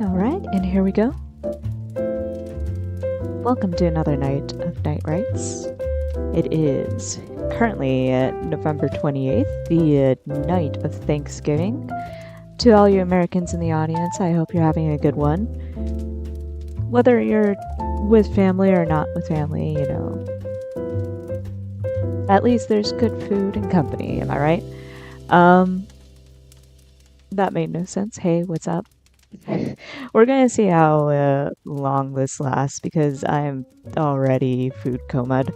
Alright, and here we go. Welcome to another night of Night Rights. It is currently November 28th, the night of Thanksgiving. To all you Americans in the audience, I hope you're having a good one. Whether you're with family or not with family, you know, at least there's good food and company, am I right? That made no sense. Hey, what's up? We're gonna see how long this lasts because I'm already food comaed.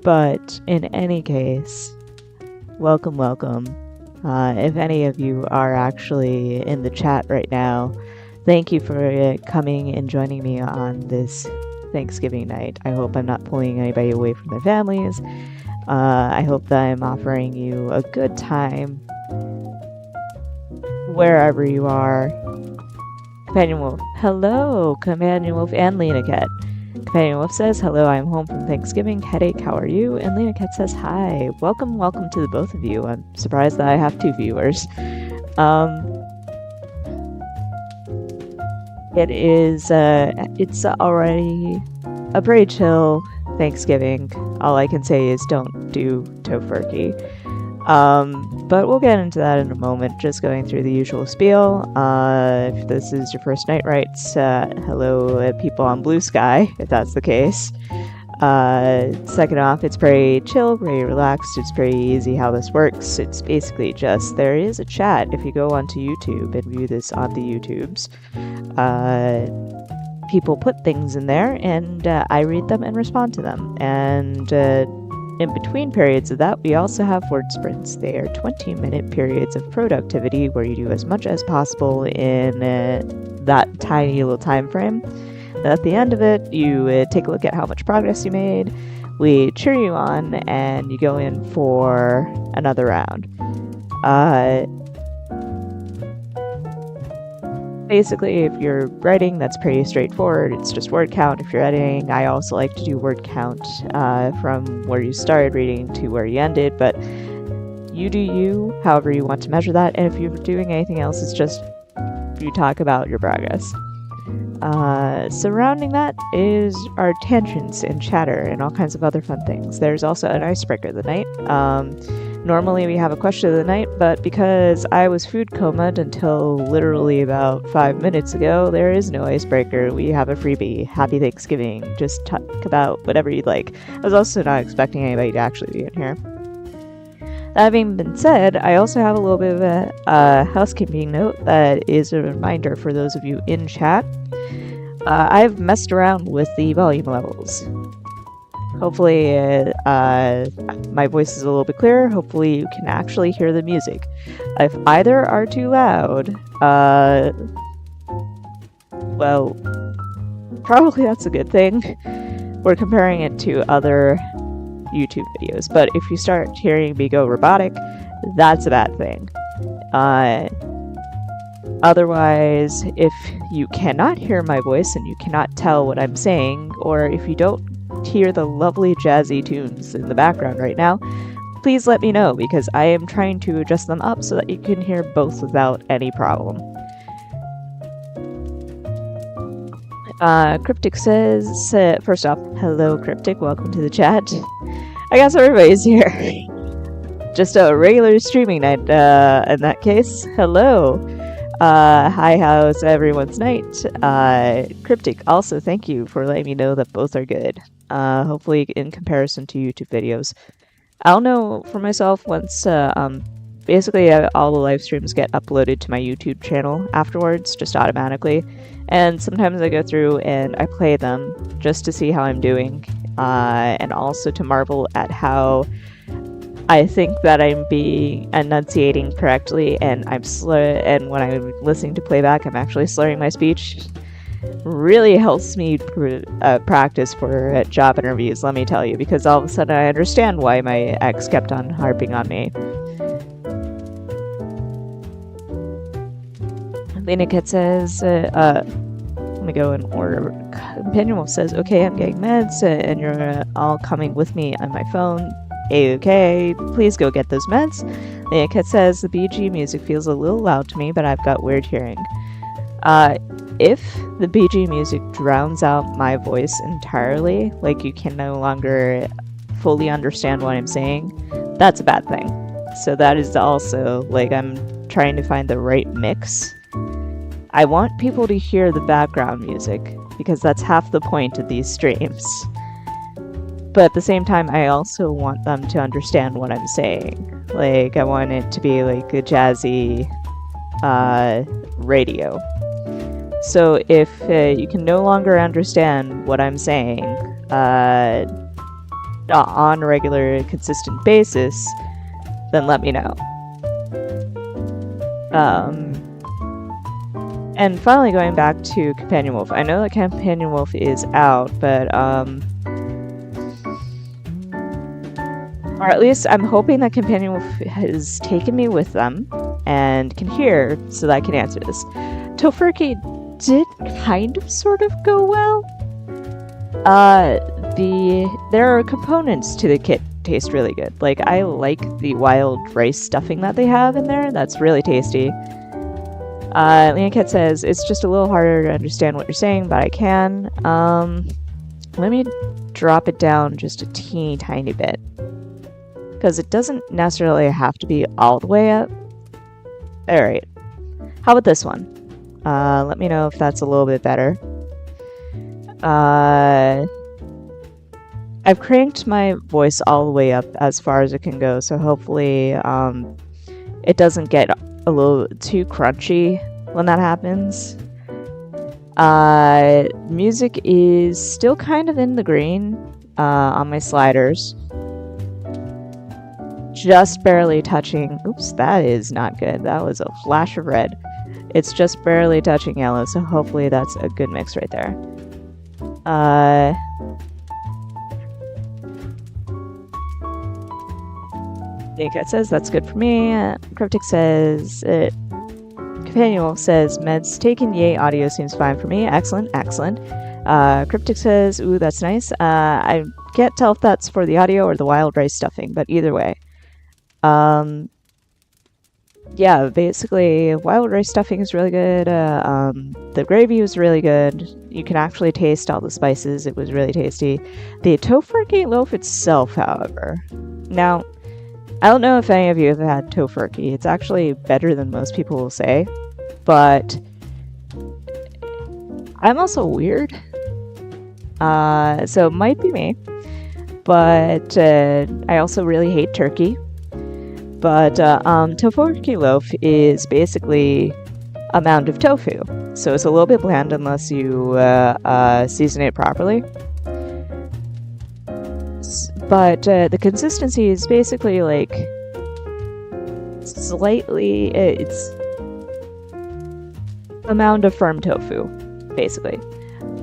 But in any case, welcome. If any of you are actually in the chat right now, thank you for coming and joining me on this Thanksgiving night. I hope I'm not pulling anybody away from their families. I hope that I'm offering you a good time wherever you are. Companion Wolf. Hello, Companion Wolf and Lena Cat. Companion Wolf says, hello, I'm home from Thanksgiving. Headache, how are you? And Lena Cat says, hi. Welcome to the both of you. I'm surprised that I have two viewers. It's already a pretty chill Thanksgiving. All I can say is don't do tofurkey. But we'll get into that in a moment, just going through the usual spiel. If this is your first Night Rights, hello people on Blue Sky, if that's the case. Second off, it's pretty chill, pretty relaxed, it's pretty easy how this works. It's basically just, there is a chat if you go onto YouTube and view this on the YouTubes. People put things in there, and I read them and respond to them, and in between periods of that, we also have word sprints. They are 20-minute periods of productivity where you do as much as possible in that tiny little time frame. At the end of it, you take a look at how much progress you made, we cheer you on, and you go in for another round. Basically, if you're writing, that's pretty straightforward. It's just word count. If you're editing, I also like to do word count from where you started reading to where you ended, but you do you, however you want to measure that, and if you're doing anything else, it's just you talk about your progress. Surrounding that is our tangents and chatter and all kinds of other fun things. There's also an icebreaker of the night. Normally we have a question of the night, but because I was food comaed until literally about 5 minutes ago, there is no icebreaker. We have a freebie. Happy Thanksgiving. Just talk about whatever you'd like. I was also not expecting anybody to actually be in here. That having been said, I also have a little bit of a housekeeping note that is a reminder for those of you in chat. I've messed around with the volume levels. Hopefully my voice is a little bit clearer. Hopefully you can actually hear the music. If either are too loud, well, probably that's a good thing. We're comparing it to other YouTube videos, but if you start hearing me go robotic, that's a bad thing. Otherwise, if you cannot hear my voice and you cannot tell what I'm saying, or if you don't hear the lovely jazzy tunes in the background right now, please let me know, because I am trying to adjust them up so that you can hear both without any problem. Cryptic says, first off, hello Cryptic, welcome to the chat. I guess everybody's here. Just a regular streaming night, in that case. Hello. Hi, how's everyone's night? Cryptic, also thank you for letting me know that both are good. Hopefully in comparison to YouTube videos. I'll know for myself once, basically all the live streams get uploaded to my YouTube channel afterwards, just automatically. And sometimes I go through and I play them just to see how I'm doing, and also to marvel at how I think that I'm enunciating correctly, and and when I'm listening to playback, I'm actually slurring my speech. Really helps me practice for job interviews, let me tell you, because all of a sudden I understand why my ex kept on harping on me. Lena Kit says, let me go in order. Companion Wolf says, okay, I'm getting meds, and you're all coming with me on my phone. A-okay, please go get those meds. Lena Kit says, the BG music feels a little loud to me, but I've got weird hearing. if the BG music drowns out my voice entirely, like you can no longer fully understand what I'm saying, that's a bad thing. So that is also, like, I'm trying to find the right mix. I want people to hear the background music, because that's half the point of these streams. But at the same time, I also want them to understand what I'm saying. Like, I want it to be like a jazzy radio. So if you can no longer understand what I'm saying on a regular, consistent basis, then let me know. And finally, going back to Companion Wolff. I know that Companion Wolff is out, but or at least I'm hoping that Companion Wolff has taken me with them and can hear so that I can answer this. Tofurky did kind of sort of go well. There are components to the kit taste really good. Like, I like the wild rice stuffing that they have in there. That's really tasty. Leoncat says, it's just a little harder to understand what you're saying, but I can. Let me drop it down just a teeny tiny bit. Because it doesn't necessarily have to be all the way up. Alright. How about this one? Let me know if that's a little bit better. I've cranked my voice all the way up as far as it can go, so hopefully it doesn't get a little too crunchy when that happens. Music is still kind of in the green on my sliders. Just barely touching... Oops, that is not good. That was a flash of red. It's just barely touching yellow, so hopefully that's a good mix right there. Nika says that's good for me. Cryptic says Companion Wolff says meds taken. Yay, audio seems fine for me. Excellent, excellent. Cryptic says, ooh, that's nice. I can't tell if that's for the audio or the wild rice stuffing, but either way. Yeah, basically, wild rice stuffing is really good. The gravy was really good. You can actually taste all the spices. It was really tasty. The tofurky loaf itself, however. Now, I don't know if any of you have had tofurky. It's actually better than most people will say. But I'm also weird. So it might be me. But I also really hate turkey. But tofurky loaf is basically a mound of tofu. So it's a little bit bland unless you season it properly. But the consistency is basically like slightly... it's a mound of firm tofu, basically.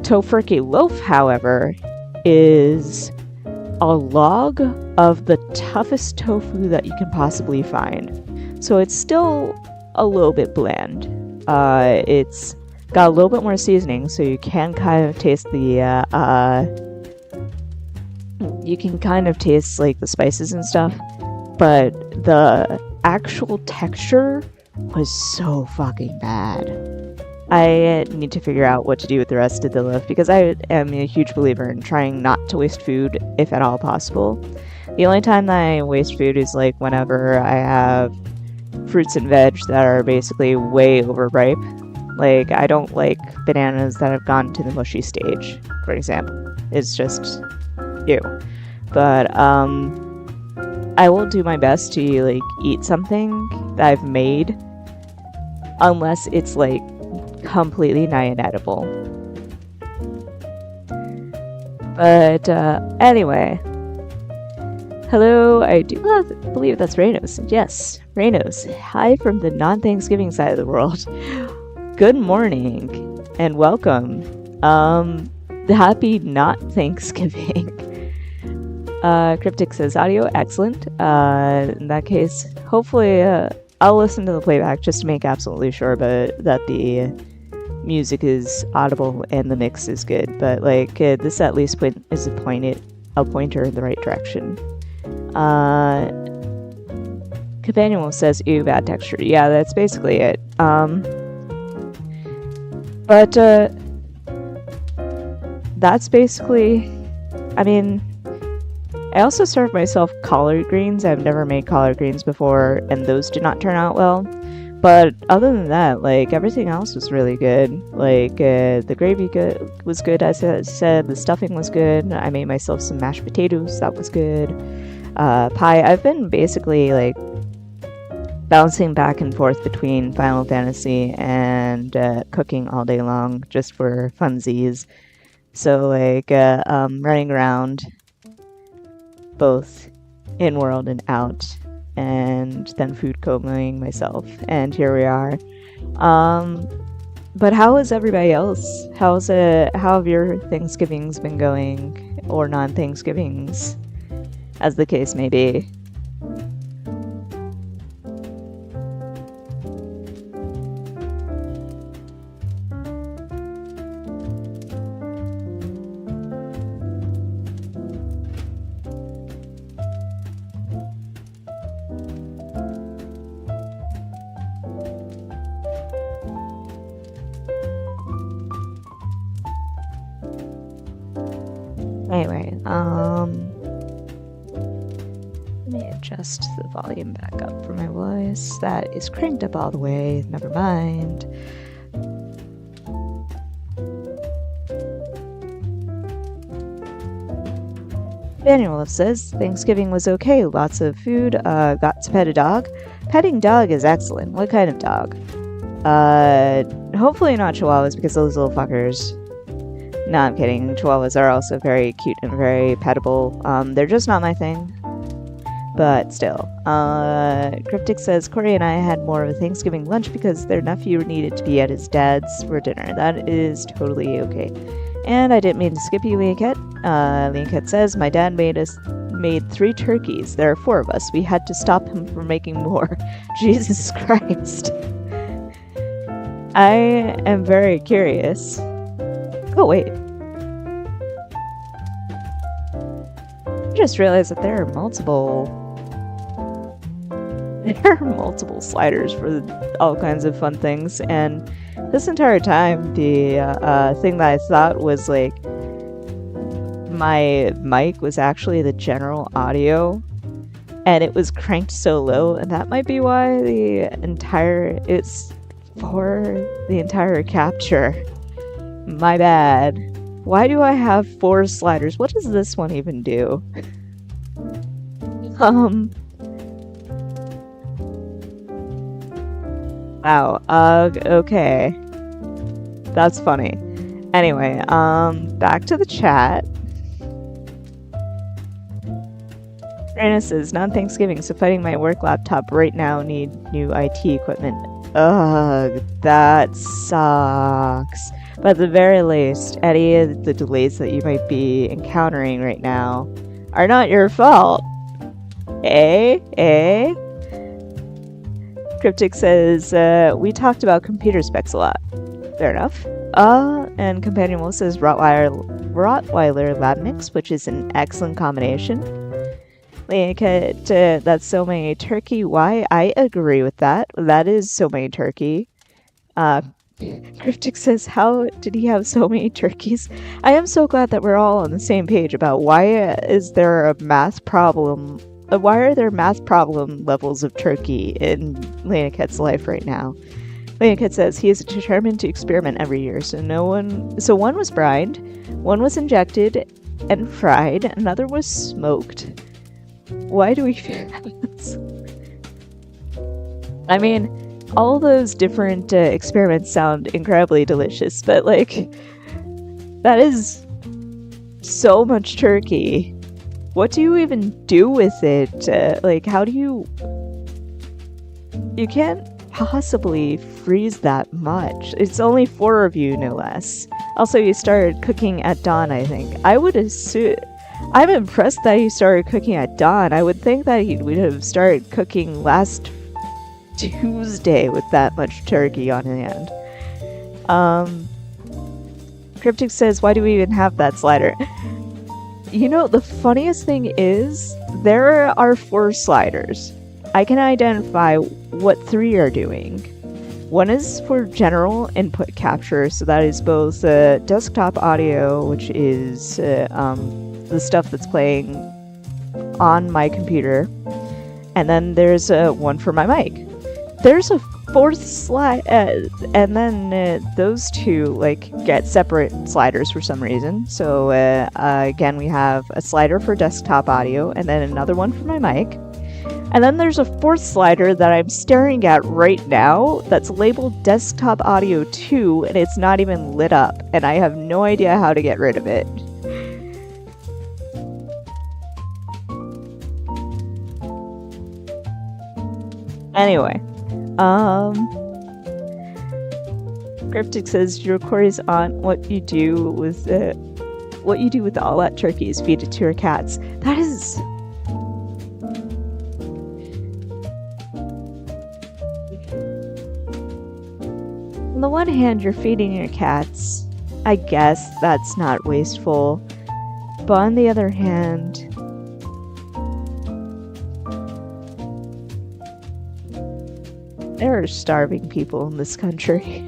Tofurky loaf, however, is a log of the toughest tofu that you can possibly find. So it's still a little bit bland. It's got a little bit more seasoning, so you can kind of taste the you can kind of taste like the spices and stuff, but the actual texture was so fucking bad. I need to figure out what to do with the rest of the loaf, because I am a huge believer in trying not to waste food if at all possible. The only time that I waste food is like whenever I have fruits and veg that are basically way overripe. Like, I don't like bananas that have gone to the mushy stage, for example. It's just ew. But I will do my best to like eat something that I've made unless it's like completely non-edible. But anyway, hello, I do believe that's Reynos. Yes, Reynos. Hi from the non-Thanksgiving side of the world. Good morning and welcome. Happy not Thanksgiving. Cryptic says audio excellent. In that case, hopefully I'll listen to the playback just to make absolutely sure that the music is audible and the mix is good. But like this at least is a pointer in the right direction. Companion Wolff says ew, bad texture. Yeah, that's basically it. But that's basically, I mean, I also serve myself collard greens. I've never made collard greens before, and those did not turn out well. But other than that, like, everything else was really good. Like, the gravy was good, as I said. The stuffing was good. I made myself some mashed potatoes. That was good. Pie. I've been basically, like, bouncing back and forth between Final Fantasy and cooking all day long just for funsies. So, like, running around both in-world and out, and then food coma-ing myself, and here we are. But how is everybody else? How have your Thanksgivings been going, or non-Thanksgivings, as the case may be? Anyway, let me adjust the volume back up for my voice. That is cranked up all the way, never mind. Jax Wolff says, Thanksgiving was okay, lots of food, got to pet a dog. Petting dog is excellent. What kind of dog? Hopefully not chihuahuas, because those little fuckers... No, I'm kidding. Chihuahuas are also very cute and very pettable. They're just not my thing. But still. Cryptic says, Corey and I had more of a Thanksgiving lunch because their nephew needed to be at his dad's for dinner. That is totally okay. And I didn't mean to skip you, Leoncat. Leoncat says, my dad made 3 turkeys. There are 4 of us. We had to stop him from making more. Jesus Christ. I am very curious. Oh, wait. I just realized that there are multiple sliders for all kinds of fun things, and this entire time, the thing that I thought was, like, my mic was actually the general audio, and it was cranked so low, and that might be why it's for the entire capture. My bad. Why do I have 4 sliders? What does this one even do? Wow. Okay. That's funny. Anyway, back to the chat. Rana says, non-Thanksgiving, so fighting my work laptop right now, need new IT equipment. Ugh, that sucks. But at the very least, any of the delays that you might be encountering right now are not your fault. Eh? Cryptic says, we talked about computer specs a lot. Fair enough. And Companion Wolf says Rottweiler Lab Mix, which is an excellent combination. Leoncat, that's so many turkey. Why? I agree with that. That is so many turkey. Cryptic says, how did he have so many turkeys? I am so glad that we're all on the same page about why is there a math problem. Why are there math problem levels of turkey in Leoncat's life right now? Leoncat says he is determined to experiment every year, so one was brined, one was injected and fried, another was smoked. Why do we do this? I mean, all those different experiments sound incredibly delicious, but, like, that is so much turkey. What do you even do with it? Like, how do you... You can't possibly freeze that much. It's only 4 of you, no less. Also, you started cooking at dawn, I think. I would assume... I'm impressed that he started cooking at dawn. I would think that he would have started cooking last Tuesday with that much turkey on hand. Cryptic says, why do we even have that slider? You know, the funniest thing is, there are 4 sliders. I can identify what 3 are doing. One is for general input capture, so that is both desktop audio, which is the stuff that's playing on my computer, and then there's one for my mic. There's a fourth slide, and then those two like get separate sliders for some reason. So again, we have a slider for desktop audio, and then another one for my mic. And then there's a fourth slider that I'm staring at right now that's labeled Desktop Audio 2, and it's not even lit up, and I have no idea how to get rid of it. Anyway, Cryptic says your query's on what you do with all that turkey is feed it to your cats. That is... On the one hand, you're feeding your cats. I guess that's not wasteful. But on the other hand, there are starving people in this country.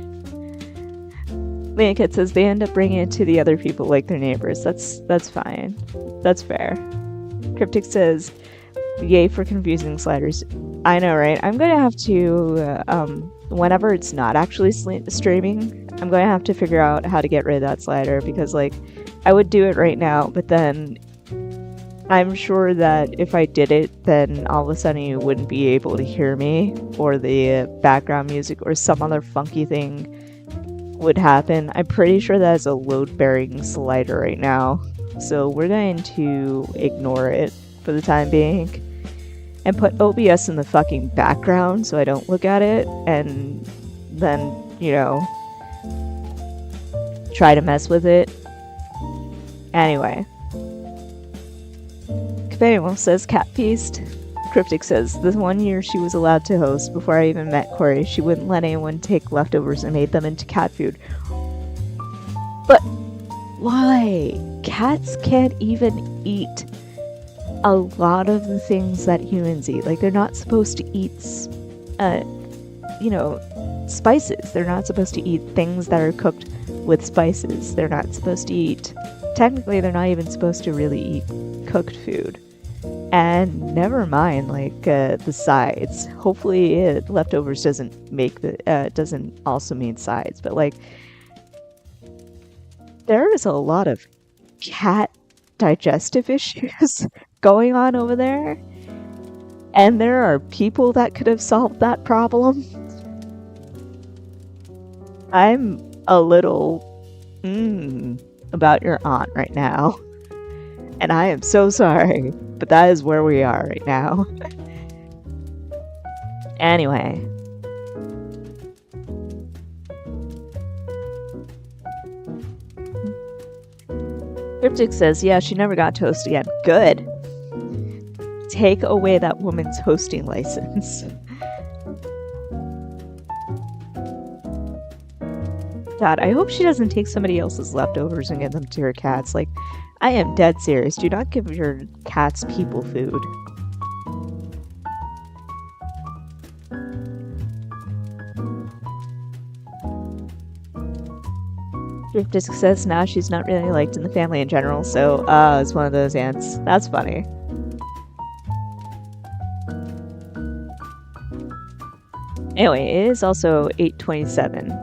Leakit says they end up bringing it to the other people like their neighbors. That's fine. That's fair. Cryptic says, yay for confusing sliders. I know, right? I'm gonna have to, whenever it's not actually streaming, I'm going to have to figure out how to get rid of that slider, because, like, I would do it right now, but then I'm sure that if I did it, then all of a sudden you wouldn't be able to hear me, or the background music, or some other funky thing would happen. I'm pretty sure that's a load-bearing slider right now, so we're going to ignore it for the time being. And put OBS in the fucking background so I don't look at it, and then, you know, try to mess with it. Anyway. Wolff says Cat Feast. Cryptic says, the 1 year she was allowed to host, before I even met Corey, she wouldn't let anyone take leftovers and made them into cat food. But why? Cats can't even eat a lot of the things that humans eat. Like, they're not supposed to eat, spices. They're not supposed to eat things that are cooked with spices. They're not supposed to eat... Technically, they're not even supposed to really eat cooked food. And never mind, like, the sides. Hopefully, leftovers doesn't make the... doesn't also mean sides. But, like, there is a lot of cat digestive issues going on over there, and there are people that could have solved that problem. I'm a little about your aunt right now, and I am so sorry, but that is where we are right now. Anyway. Cryptic says, yeah, she never got to host again. Good. Take away that woman's hosting license. God, I hope she doesn't take somebody else's leftovers and give them to her cats. Like, I am dead serious. Do not give your cats people food. Cryptic says now she's not really liked in the family in general, so it's one of those ants. That's funny. Anyway, it is also 8:27.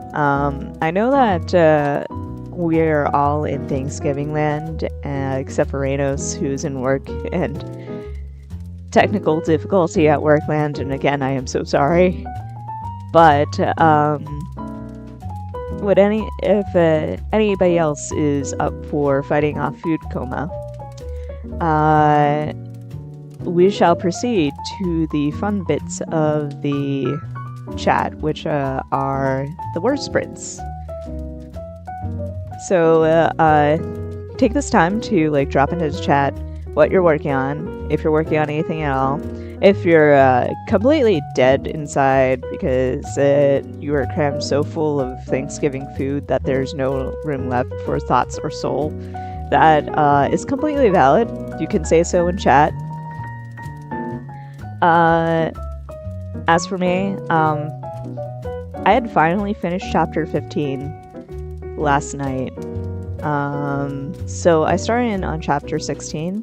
I know that we're all in Thanksgiving land, except for Reynos, who's in work, and technical difficulty at work land, and again, I am so sorry. But, if anybody else is up for fighting off food coma, we shall proceed to the fun bits of the chat, which are the word sprints. So take this time to like drop into the chat what you're working on, if you're working on anything at all. If you're completely dead inside because you are crammed so full of Thanksgiving food that there's no room left for thoughts or soul, that is completely valid. You can say so in chat. As for me, I had finally finished chapter 15 last night. So I started on chapter 16.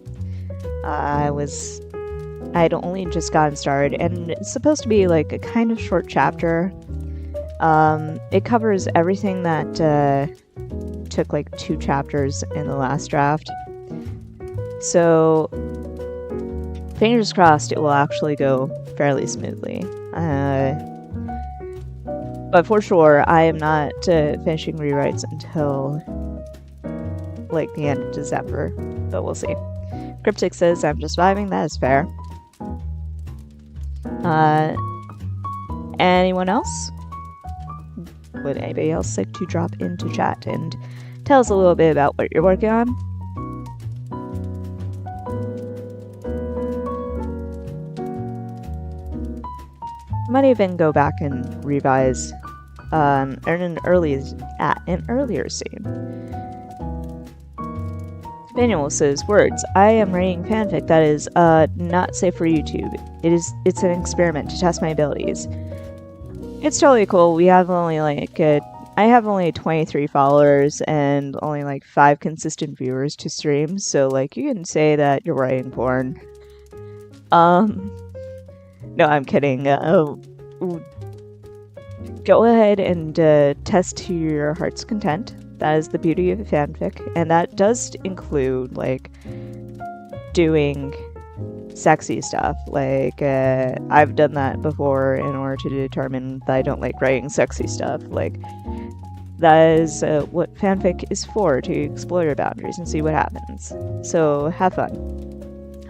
I'd only just gotten started, and it's supposed to be like a kind of short chapter. It covers everything that took like 2 chapters in the last draft. So fingers crossed it will actually go fairly smoothly. But for sure, I am not finishing rewrites until like the end of December, but we'll see. Cryptic says I'm just vibing. That is fair. Anyone else? Would anybody else like to drop into chat and tell us a little bit about what you're working on? I might even go back and revise an earlier scene. Daniel says, words. I am writing fanfic that is not safe for YouTube. It's an experiment to test my abilities. It's totally cool. We have only I have only 23 followers and only like 5 consistent viewers to stream, so like you can say that you're writing porn. No, I'm kidding. Go ahead and test to your heart's content. That is the beauty of a fanfic, and that does include like doing sexy stuff. Like I've done that before in order to determine that I don't like writing sexy stuff. Like that is what fanfic is for, to explore your boundaries and see what happens. So have fun.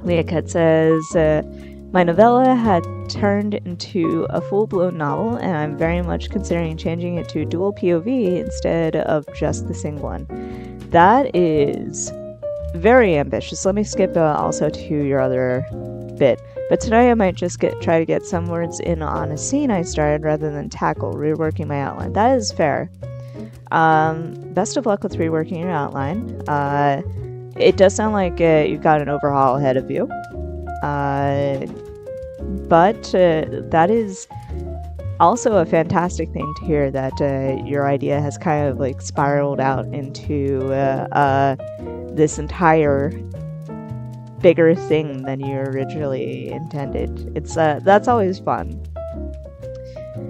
Leah Cut says, my novella had turned into a full-blown novel, and I'm very much considering changing it to dual POV instead of just the single one. That is very ambitious. Let me skip also to your other bit. But tonight I might just try to get some words in on a scene I started rather than tackle reworking my outline. That is fair. Best of luck with reworking your outline. It does sound like you've got an overhaul ahead of you. But that is also a fantastic thing to hear, that your idea has kind of like spiraled out into this entire bigger thing than you originally intended. It's that's always fun.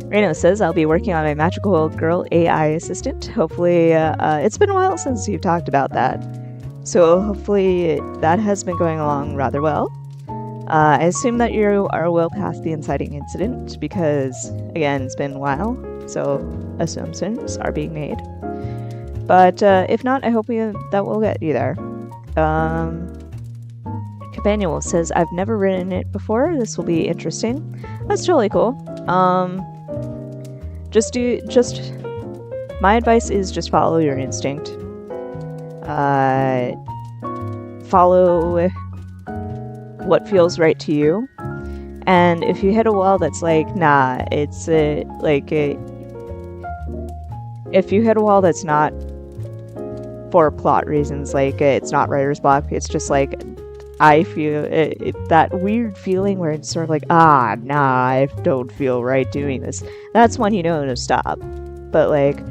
Reno says, I'll be working on a magical girl AI assistant. Hopefully, it's been a while since you've talked about that. So hopefully that has been going along rather well. I assume that you are well past the inciting incident because, again, it's been a while, so assumptions are being made. But if not, I hope that we'll get you there. Companion says, I've never written it before. This will be interesting. That's totally cool. My advice is just follow your instinct. Follow what feels right to you, and if you hit a wall that's like, nah, it's if you hit a wall that's not for plot reasons, like it's not writer's block, it's just like I feel that weird feeling where it's sort of like, nah, I don't feel right doing this, that's when you know to stop. But like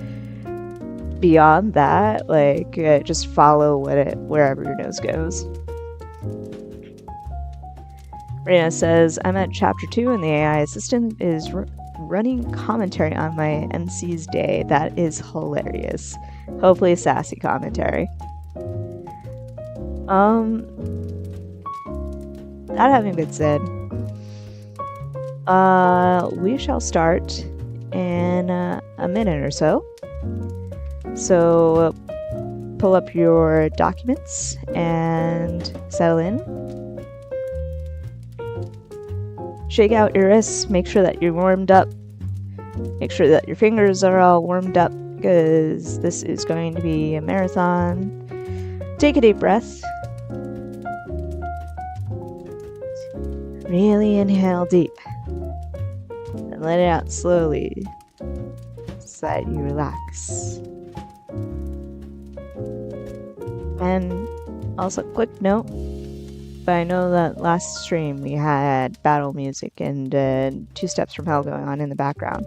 beyond that, like just follow wherever your nose goes. Rena says, I'm at chapter 2 and the AI assistant is running commentary on my MC's day. That is hilarious. Hopefully a sassy commentary. That having been said, we shall start in a minute or so. So pull up your documents and settle in. Shake out your wrists, make sure that you're warmed up. Make sure that your fingers are all warmed up, because this is going to be a marathon. Take a deep breath. Really inhale deep. And let it out slowly so that you relax. And also, quick note. But I know that last stream we had battle music and 2 Steps from Hell going on in the background.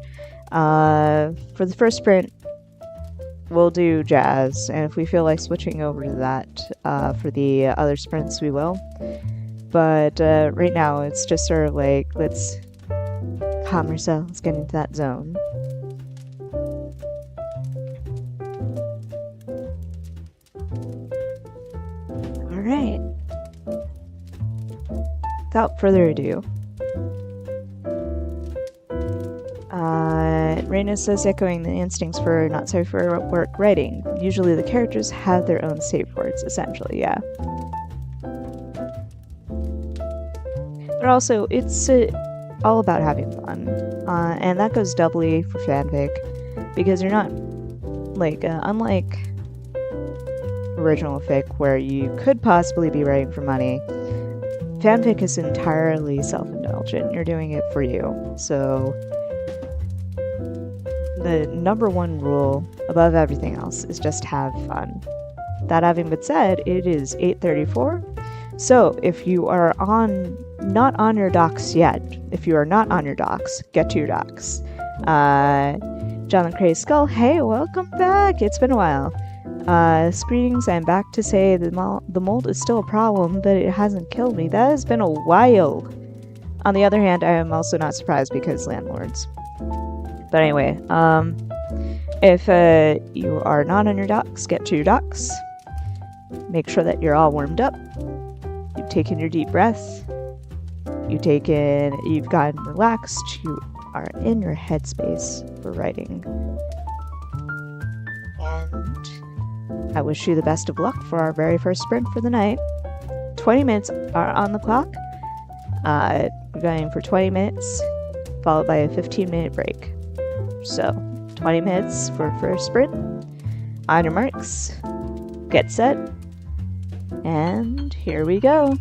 For the first sprint, we'll do jazz, and if we feel like switching over to that for the other sprints, we will. But right now, it's just sort of like, let's calm ourselves, get into that zone. Alright. Without further ado, Raina says, echoing the instincts for not safe for work writing. Usually the characters have their own safe words, essentially, yeah. But also, it's all about having fun. And that goes doubly for fanfic, because you're not, like, unlike original fic, where you could possibly be writing for money, fanfic is entirely self-indulgent. You're doing it for you. So the number one rule above everything else is just have fun. That having been said, it is 8:34. So if you are not on your docs yet, if you are not on your docs, get to your docs. John Crazy Skull, hey, welcome back. It's been a while. Greetings, I'm back to say the mold is still a problem, but it hasn't killed me. That has been a while. On the other hand, I am also not surprised because landlords. But anyway, if you are not on your docs, get to your docs. Make sure that you're all warmed up. You've taken your deep breath. You've gotten relaxed. You are in your headspace for writing. And I wish you the best of luck for our very first sprint for the night. 20 minutes are on the clock. We're going for 20 minutes, followed by a 15-minute break. So, 20 minutes for first sprint. On your marks, get set, and here we go.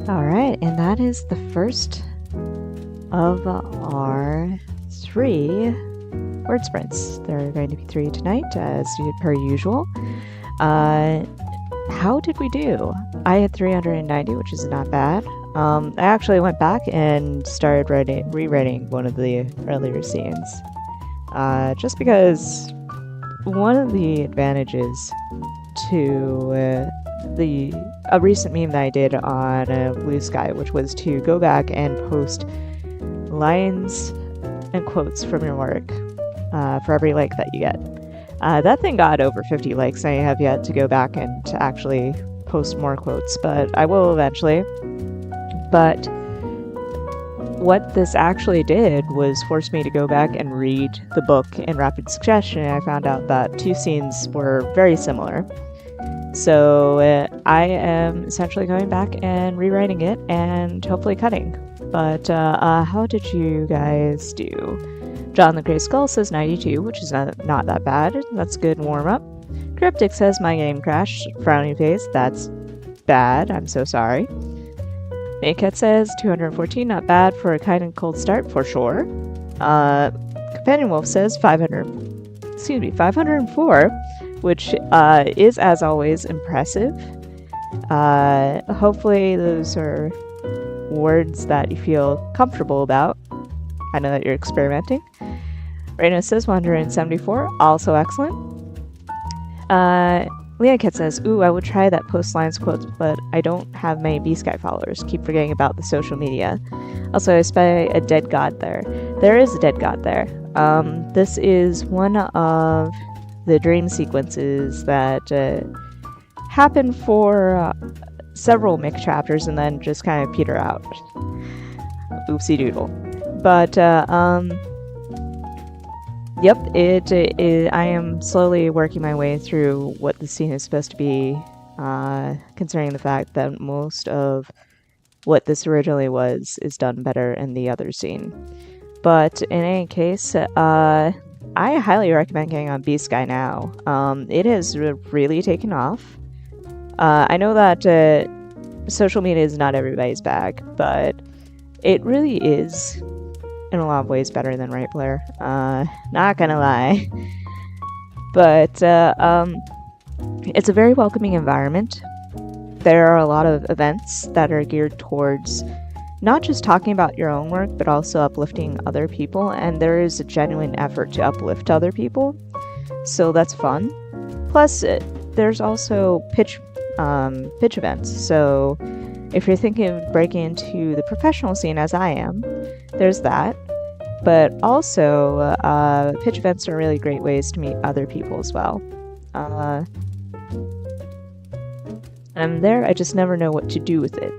Alright, and that is the first of our 3 word sprints. There are going to be 3 tonight, as per usual. How did we do? I had 390, which is not bad. I actually went back and started rewriting one of the earlier scenes. Just because one of the advantages to a recent meme that I did on Blue Sky, which was to go back and post lines and quotes from your work for every like that you get. That thing got over 50 likes. I have yet to go back and to actually post more quotes, but I will eventually. But what this actually did was force me to go back and read the book in rapid succession, and I found out that 2 scenes were very similar. So I am essentially going back and rewriting it and hopefully cutting. But how did you guys do? John the Grey Skull says 92, which is not that bad. That's a good warm-up. Cryptic says my game crashed. Frowny face, that's bad. I'm so sorry. Maycat says 214, not bad for a kind and cold start, for sure. Companion Wolf says 504, which is, as always, impressive. Hopefully those are words that you feel comfortable about. I know that you're experimenting. Reno says 174, also excellent. Leoncat says, ooh, I would try that post lines quotes, but I don't have many B-Sky followers. Keep forgetting about the social media. Also, I spy a dead god there. There is a dead god there. This is one of the dream sequences that happen for several Mick chapters and then just kind of peter out. Oopsie doodle. But, yep, I am slowly working my way through what the scene is supposed to be, considering the fact that most of what this originally was is done better in the other scene. But in any case, I highly recommend getting on B-Sky now. It has really taken off. I know that social media is not everybody's bag, but it really is in a lot of ways better than Right Player. Not gonna lie. But it's a very welcoming environment. There are a lot of events that are geared towards not just talking about your own work, but also uplifting other people, and there is a genuine effort to uplift other people, so that's fun. Plus, there's also pitch events, so if you're thinking of breaking into the professional scene, as I am, there's that. But also, pitch events are really great ways to meet other people as well. I'm there, I just never know what to do with it.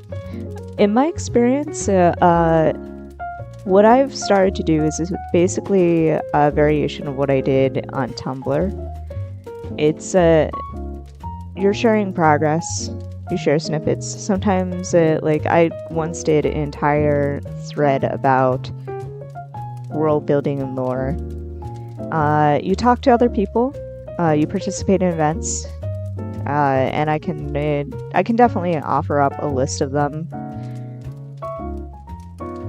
In my experience, what I've started to do is basically a variation of what I did on Tumblr. It's, you're sharing progress, you share snippets. Sometimes, like, I once did an entire thread about world building and lore. You talk to other people, you participate in events, and I can definitely offer up a list of them.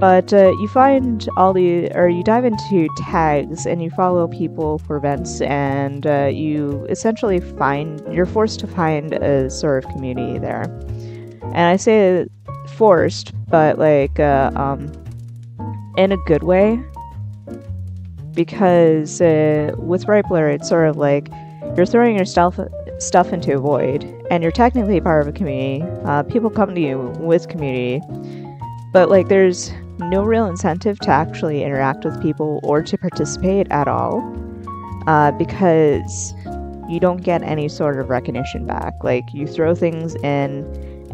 But you dive into tags and you follow people for events, and you essentially you're forced to find a sort of community there. And I say forced, but like in a good way, because with Ripeler, it's sort of like you're throwing your stuff into a void, and you're technically part of a community. People come to you with community, but like there's no real incentive to actually interact with people or to participate at all. because you don't get any sort of recognition back. Like, you throw things in,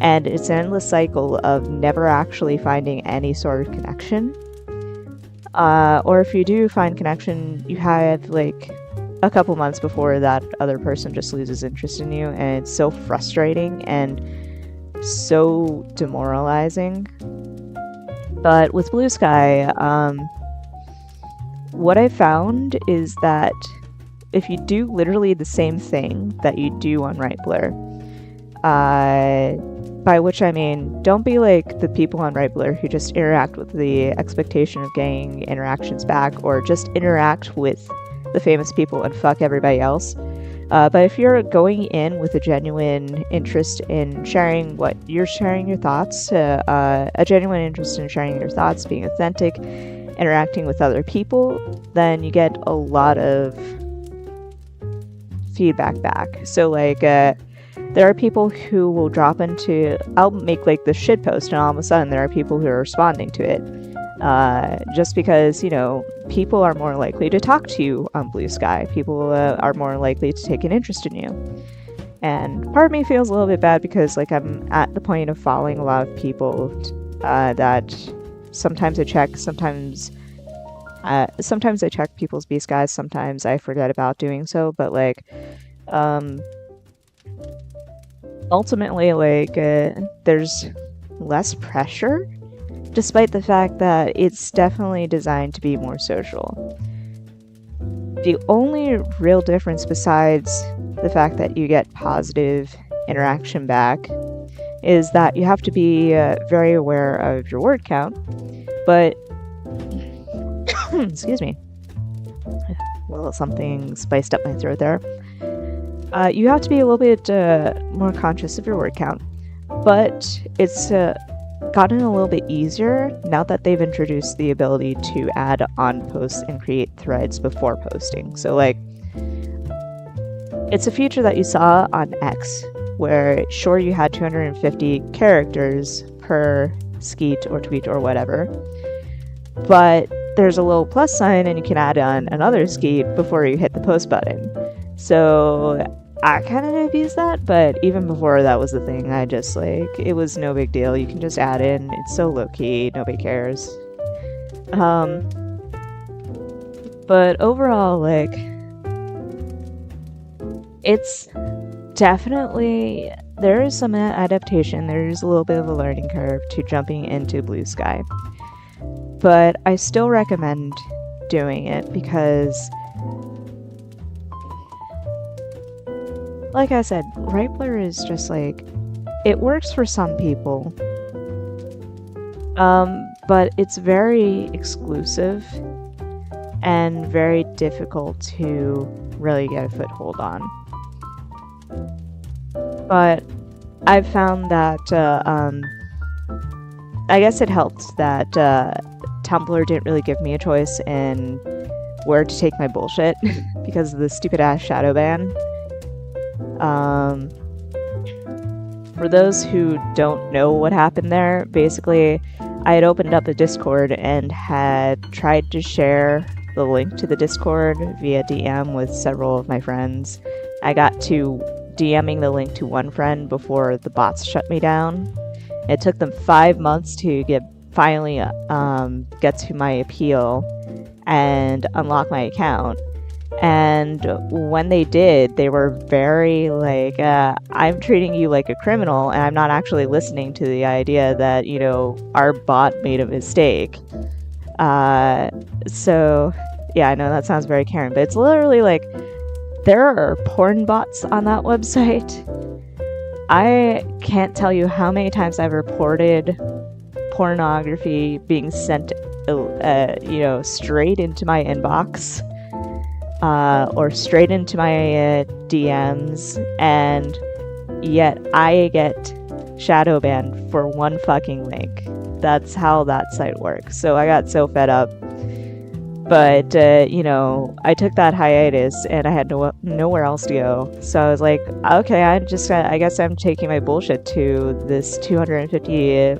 and it's an endless cycle of never actually finding any sort of connection. Or if you do find connection, you have, like, a couple months before that other person just loses interest in you, and it's so frustrating and so demoralizing. But with Blue Sky, what I found is that if you do literally the same thing that you do on Rightblur, by which I mean, don't be like the people on Rightblur who just interact with the expectation of getting interactions back, or just interact with the famous people and fuck everybody else. But if you're going in with a genuine interest in sharing what you're sharing your thoughts, a genuine interest in sharing your thoughts, being authentic, interacting with other people, then you get a lot of feedback back. So like, there are people who will drop into, I'll make like this shit post, and all of a sudden there are people who are responding to it. Just because, you know, people are more likely to talk to you on Blue Sky. People are more likely to take an interest in you. And part of me feels a little bit bad because, like, I'm at the point of following a lot of people that sometimes I check, sometimes I check people's B Skies, sometimes I forget about doing so, but, like, ultimately, like, there's less pressure, despite the fact that it's definitely designed to be more social. The only real difference, besides the fact that you get positive interaction back, is that you have to be very aware of your word count. But excuse me, well, something spiced up my throat there. You have to be a little bit more conscious of your word count, but it's gotten a little bit easier now that they've introduced the ability to add on posts and create threads before posting. So, like, it's a feature that you saw on X, where sure, you had 250 characters per skeet or tweet or whatever, but there's a little plus sign and you can add on another skeet before you hit the post button. So I kind of abused that, but even before that was the thing, I just, like, it was no big deal. You can just add in. It's so low-key. Nobody cares. But overall, like, it's definitely, there is some adaptation. There's a little bit of a learning curve to jumping into Blue Sky. But I still recommend doing it because, like I said, Rightblur is just, like, it works for some people, but it's very exclusive and very difficult to really get a foothold on. But I've found that, I guess it helped that Tumblr didn't really give me a choice in where to take my bullshit because of the stupid ass shadow ban. For those who don't know what happened there, basically, I had opened up a Discord and had tried to share the link to the Discord via DM with several of my friends. I got to DMing the link to one friend before the bots shut me down. It took them 5 months to finally get to my appeal and unlock my account. And when they did, they were very like, I'm treating you like a criminal, and I'm not actually listening to the idea that, you know, our bot made a mistake. So, yeah, I know that sounds very Karen, but it's literally like, there are porn bots on that website. I can't tell you how many times I've reported pornography being sent, you know, straight into my inbox. Or straight into my DMs, and yet I get shadow banned for one fucking link. That's how that site works. So I got so fed up. But, you know, I took that hiatus and I had nowhere else to go. So I was like, okay, I guess I'm taking my bullshit to this 250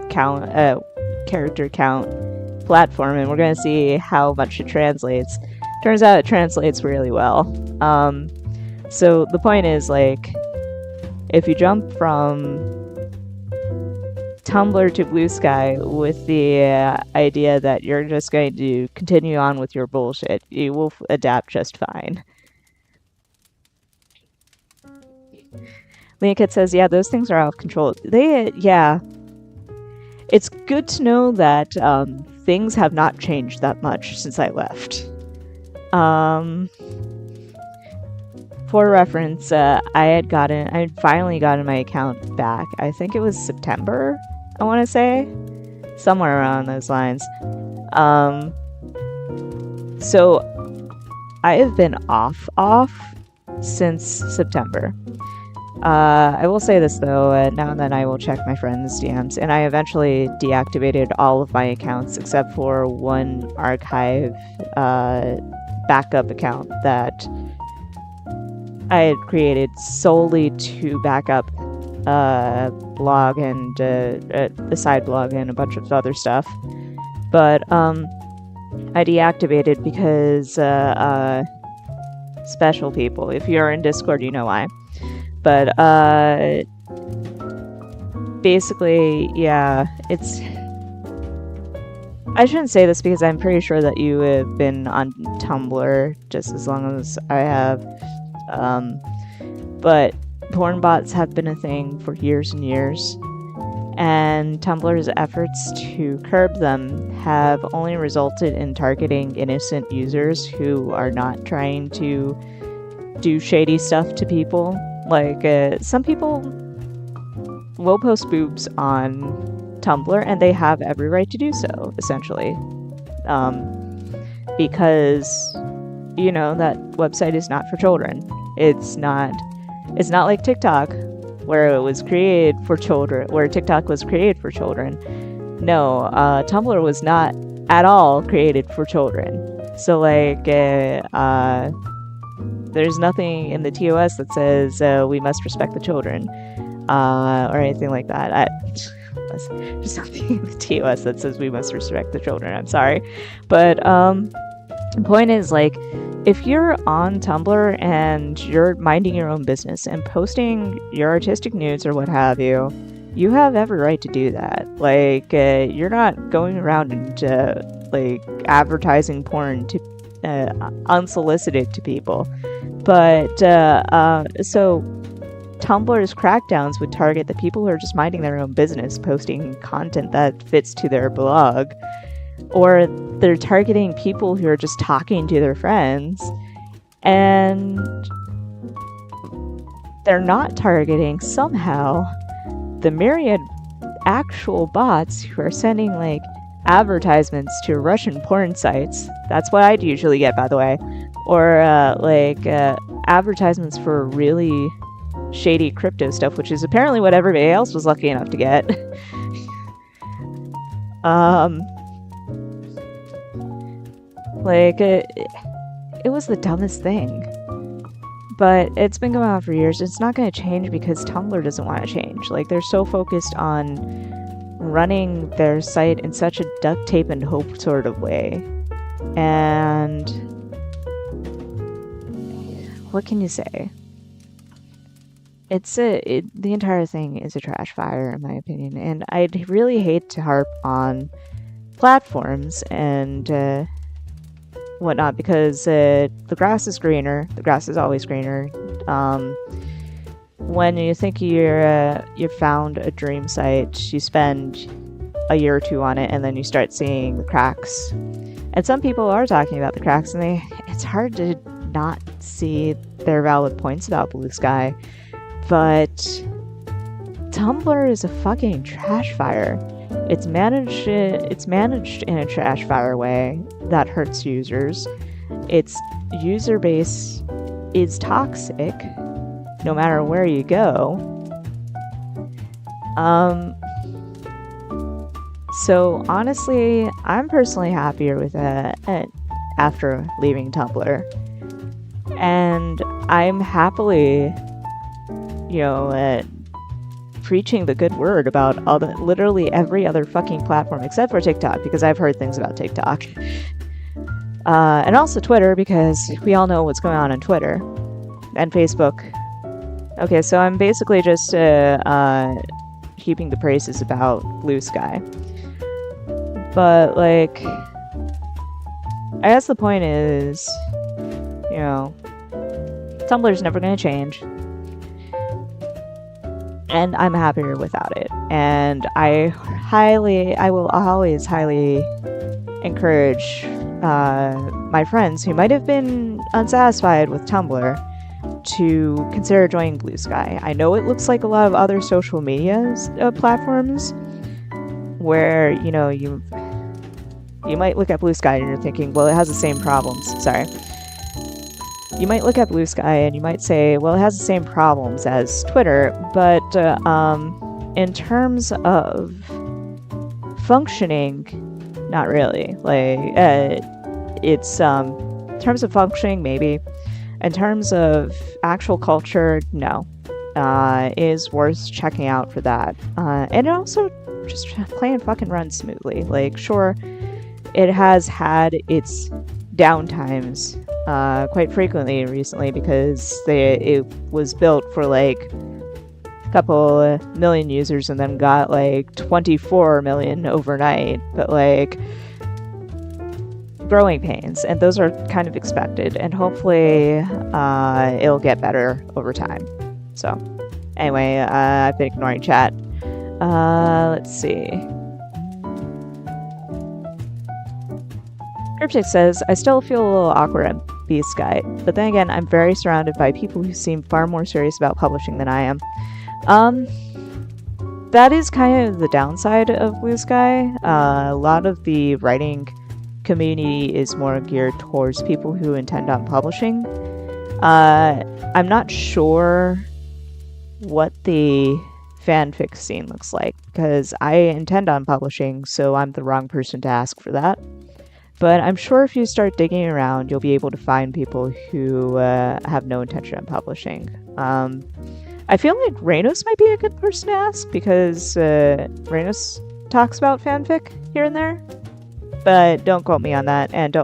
character count platform, and we're going to see how much it translates. Turns out it translates really well. So the point is, like, if you jump from Tumblr to Blue Sky with the idea that you're just going to continue on with your bullshit, you will adapt just fine. Leakit says, yeah, those things are out of control. Yeah. It's good to know that things have not changed that much since I left. For reference, I had finally gotten my account back. I think it was September, I want to say. Somewhere around those lines. So I have been off since September. I will say this though, now and then I will check my friends' DMs, and I eventually deactivated all of my accounts except for one archive backup account that I had created solely to back up blog and the side blog and a bunch of other stuff. But I deactivated because special people. If you're in Discord, you know why. But basically, yeah, it's... I shouldn't say this because I'm pretty sure that you have been on Tumblr just as long as I have. But porn bots have been a thing for years and years, and Tumblr's efforts to curb them have only resulted in targeting innocent users who are not trying to do shady stuff to people. Like, some people will post boobs on Tumblr, and they have every right to do so, essentially. Because, you know, that website is not for children. It's not like TikTok, where it was created for children, where TikTok was created for children. No, Tumblr was not at all created for children. So, like, there's nothing in the TOS that says we must respect the children, or anything like that. There's something in the TOS that says we must respect the children. I'm sorry, but the point is, like, if you're on Tumblr and you're minding your own business and posting your artistic nudes or what have you, you have every right to do that. Like, you're not going around and like advertising porn to unsolicited to people. But so Tumblr's crackdowns would target the people who are just minding their own business, posting content that fits to their blog, or they're targeting people who are just talking to their friends, and they're not targeting somehow the myriad actual bots who are sending, like, advertisements to Russian porn sites. That's what I'd usually get, by the way. Or advertisements for really shady crypto stuff, which is apparently what everybody else was lucky enough to get. It was the dumbest thing. But it's been going on for years. It's not going to change because Tumblr doesn't want to change. Like, they're so focused on running their site in such a duct tape and hope sort of way. And what can you say? The entire thing is a trash fire, in my opinion, and I'd really hate to harp on platforms and whatnot, because the grass is greener. The grass is always greener. When you think you found a dream site, you spend a year or two on it, and then you start seeing the cracks. And some people are talking about the cracks, and it's hard to not see their valid points about Blue Sky. But Tumblr is a fucking trash fire. It's managed in a trash fire way that hurts users. Its user base is toxic, no matter where you go. So honestly, I'm personally happier with it after leaving Tumblr. And I'm happily, preaching the good word about literally every other fucking platform except for TikTok, because I've heard things about TikTok. And also Twitter, because we all know what's going on Twitter and Facebook. Okay, so I'm basically just heaping the praises about Blue Sky. But, like, I guess the point is, you know, Tumblr's never going to change. And I'm happier without it. And I will always highly encourage my friends who might have been unsatisfied with Tumblr to consider joining Blue Sky. I know it looks like a lot of other social media platforms where, you know, you might look at Blue Sky and you're thinking, well, it has the same problems. Sorry. You might look at Blue Sky and you might say, well, it has the same problems as Twitter, but in terms of functioning, not really. Like, it's in terms of functioning, maybe. In terms of actual culture, no. It is worth checking out for that. And it also just plain fucking runs smoothly. Like, sure, it has had its downtimes quite frequently recently because it was built for like a couple million users and then got like 24 million overnight, but like growing pains, and those are kind of expected, and hopefully it'll get better over time. So anyway, I've been ignoring chat. Let's see. Cryptic says, I still feel a little awkward at Blue Sky, but then again, I'm very surrounded by people who seem far more serious about publishing than I am. That is kind of the downside of Blue Sky. A lot of the writing community is more geared towards people who intend on publishing. I'm not sure what the fanfic scene looks like, because I intend on publishing, so I'm the wrong person to ask for that. But I'm sure if you start digging around, you'll be able to find people who have no intention of publishing. I feel like Reynos might be a good person to ask, because Reynos talks about fanfic here and there. But don't quote me on that, and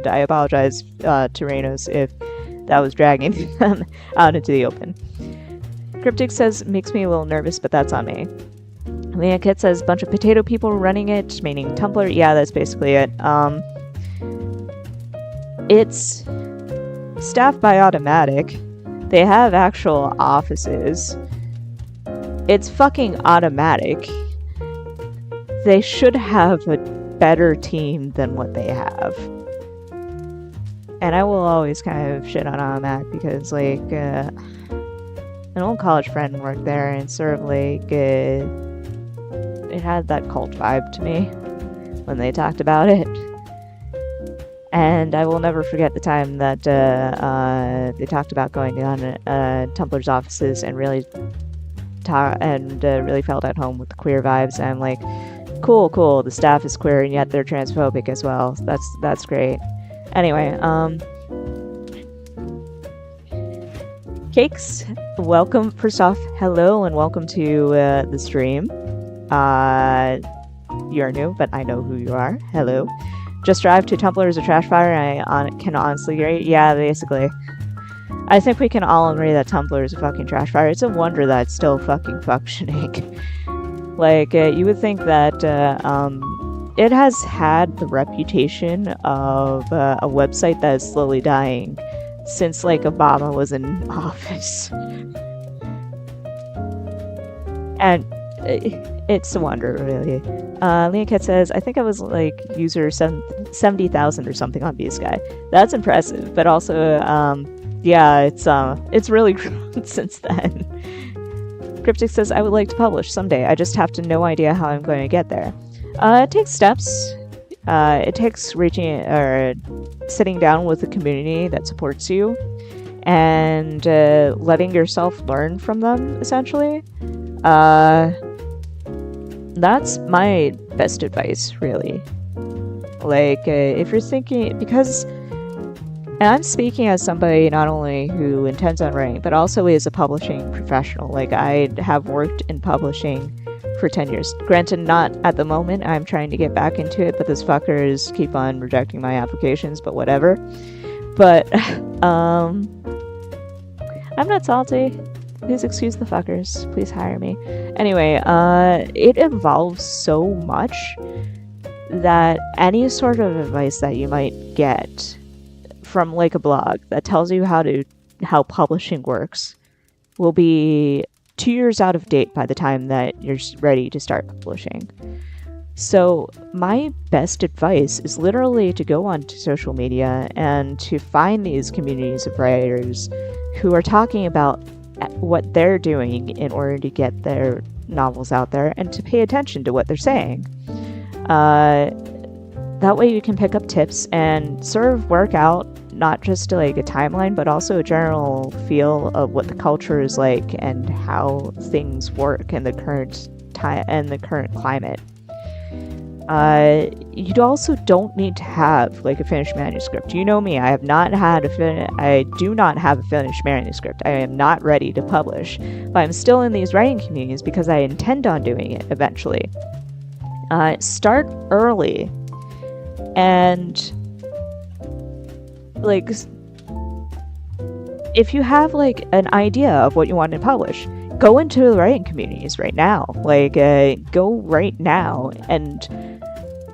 I apologize to Reynos if that was dragging them out into the open. Cryptic says, makes me a little nervous, but that's on me. Leah Kit says, bunch of potato people running it, meaning Tumblr. Yeah, that's basically it. It's staffed by Automatic. They have actual offices. It's fucking Automatic. They should have a better team than what they have. And I will always kind of shit on Automatic because, like, an old college friend worked there, and sort of like, it had that cult vibe to me when they talked about it. And I will never forget the time that they talked about going down Tumblr's offices and really really felt at home with the queer vibes. And I'm like, cool, the staff is queer and yet they're transphobic as well. That's great. Anyway, Cakes, welcome. First off, hello and welcome to the stream. You're new, but I know who you are. Hello. Just drive to Tumblr is a trash fire, and I can honestly agree. Yeah, basically. I think we can all agree that Tumblr is a fucking trash fire. It's a wonder that it's still fucking functioning. Like, you would think that it has had the reputation of a website that is slowly dying since, like, Obama was in office. And it's a wonder, really. Leoncat says, I think I was, like, user 70,000 or something on Blue Sky. That's impressive, but also, yeah, it's really grown since then. Cryptic says, I would like to publish someday. I just have to no idea how I'm going to get there. It takes steps. It takes sitting down with a community that supports you and letting yourself learn from them, essentially. That's my best advice, really. Like, if you're thinking, because, and I'm speaking as somebody not only who intends on writing, but also is a publishing professional. Like, I have worked in publishing for 10 years. Granted, not at the moment. I'm trying to get back into it, but these fuckers keep on rejecting my applications, but whatever. But, I'm not salty. Please excuse the fuckers. Please hire me. Anyway, it involves so much that any sort of advice that you might get from like a blog that tells you how publishing works will be 2 years out of date by the time that you're ready to start publishing. So my best advice is literally to go onto social media and to find these communities of writers who are talking about what they're doing in order to get their novels out there, and to pay attention to what they're saying. That way you can pick up tips and sort of work out not just like a timeline, but also a general feel of what the culture is like and how things work in the current time and the current climate. You also don't need to have like a finished manuscript. You know me, I do not have a finished manuscript. I am not ready to publish, but I'm still in these writing communities because I intend on doing it eventually. Start early, and like, if you have like an idea of what you want to publish, go into the writing communities right now. Like, go right now and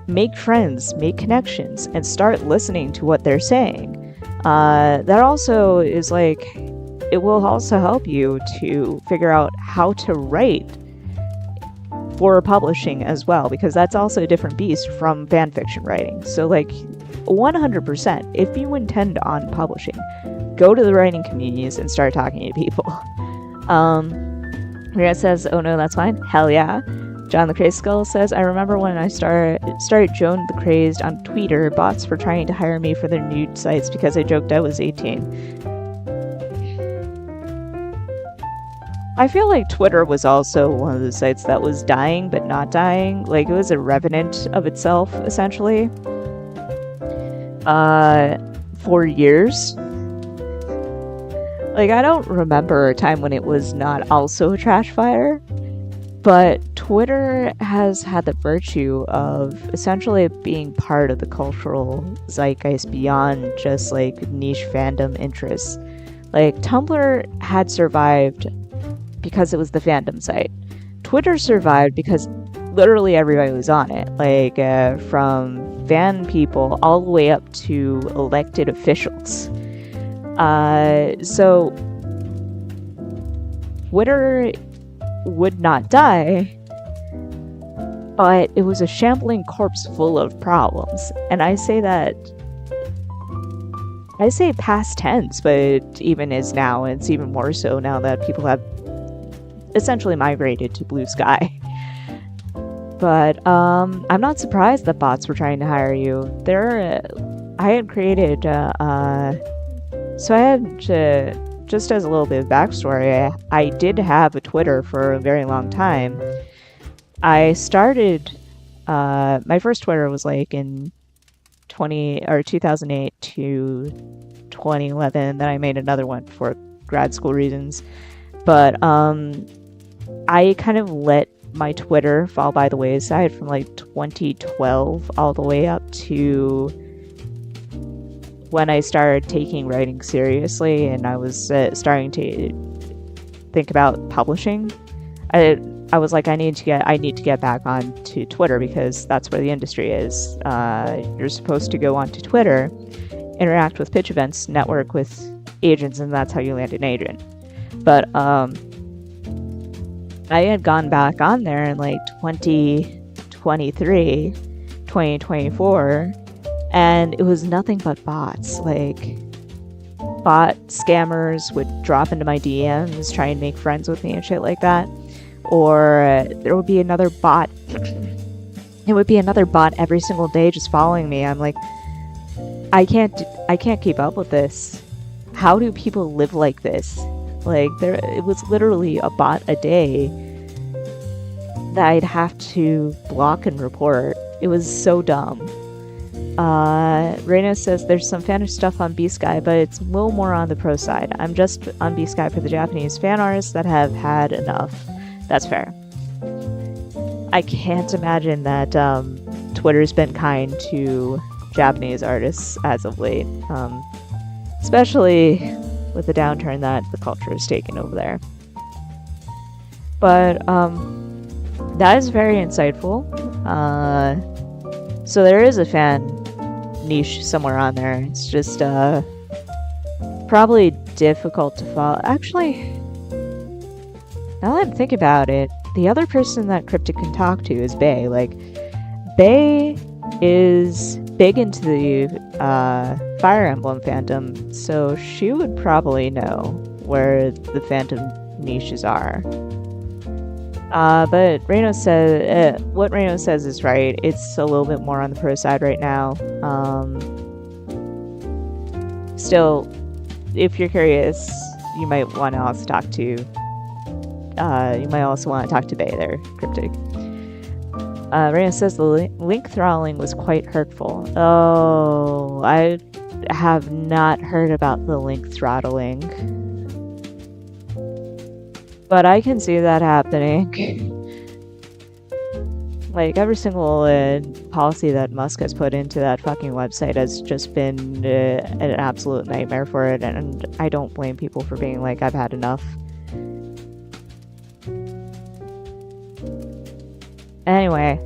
make friends, make connections, and start listening to what they're saying. That also is like, it will also help you to figure out how to write for publishing as well, because that's also a different beast from fanfiction writing. So like, 100%, if you intend on publishing, go to the writing communities and start talking to people. Rhea says, oh no, that's fine. Hell yeah. John the Crazed Skull says, I remember when I started Joan the Crazed on Twitter, bots were trying to hire me for their nude sites because I joked I was 18. I feel like Twitter was also one of the sites that was dying, but not dying. Like, it was a revenant of itself, essentially. For years. Like, I don't remember a time when it was not also a trash fire, but Twitter has had the virtue of essentially being part of the cultural zeitgeist beyond just like niche fandom interests. Like, Tumblr had survived because it was the fandom site. Twitter survived because literally everybody was on it, like from fan people all the way up to elected officials. So Twitter would not die, but it was a shambling corpse full of problems. And I say past tense, but even is now, and it's even more so now that people have essentially migrated to Blue Sky. But I'm not surprised that bots were trying to hire you. I had created, so I had to, just as a little bit of backstory, I did have a Twitter for a very long time. I started, my first Twitter was like in 2008 to 2011. Then I made another one for grad school reasons. But I kind of let my Twitter fall by the wayside from like 2012 all the way up to when I started taking writing seriously and I was starting to think about publishing. I was like, I need to get back onto Twitter because that's where the industry is. You're supposed to go onto Twitter, interact with pitch events, network with agents, and that's how you land an agent. But I had gone back on there in like 2023, 2024, and it was nothing but bots. Like, bot scammers would drop into my DMs, try and make friends with me and shit like that. Or there would be another bot. It would be another bot every single day just following me. I'm like, I can't keep up with this. How do people live like this? Like, it was literally a bot a day that I'd have to block and report. It was so dumb. Reina says there's some fanish stuff on B-Sky, but it's a little more on the pro side. I'm just on B-Sky for the Japanese fan artists that have had enough. That's fair. I can't imagine that Twitter's been kind to Japanese artists as of late, especially with the downturn that the culture has taken over there. But that is very insightful. So there is a fan niche somewhere on there. It's just probably difficult to follow. Actually, now that I think about it, the other person that Cryptic can talk to is Bae. Like, Bae is big into the Fire Emblem fandom, so she would probably know where the fandom niches are. But Reno says what Reno says is right. It's a little bit more on the pro side right now. Still, if you're curious, you might want to also talk to. You might also want to talk to Bae there, Cryptic. Reno says the link throttling was quite hurtful. Oh, I have not heard about the link throttling. But I can see that happening. Like, every single policy that Musk has put into that fucking website has just been an absolute nightmare for it, and I don't blame people for being like, I've had enough. Anyway,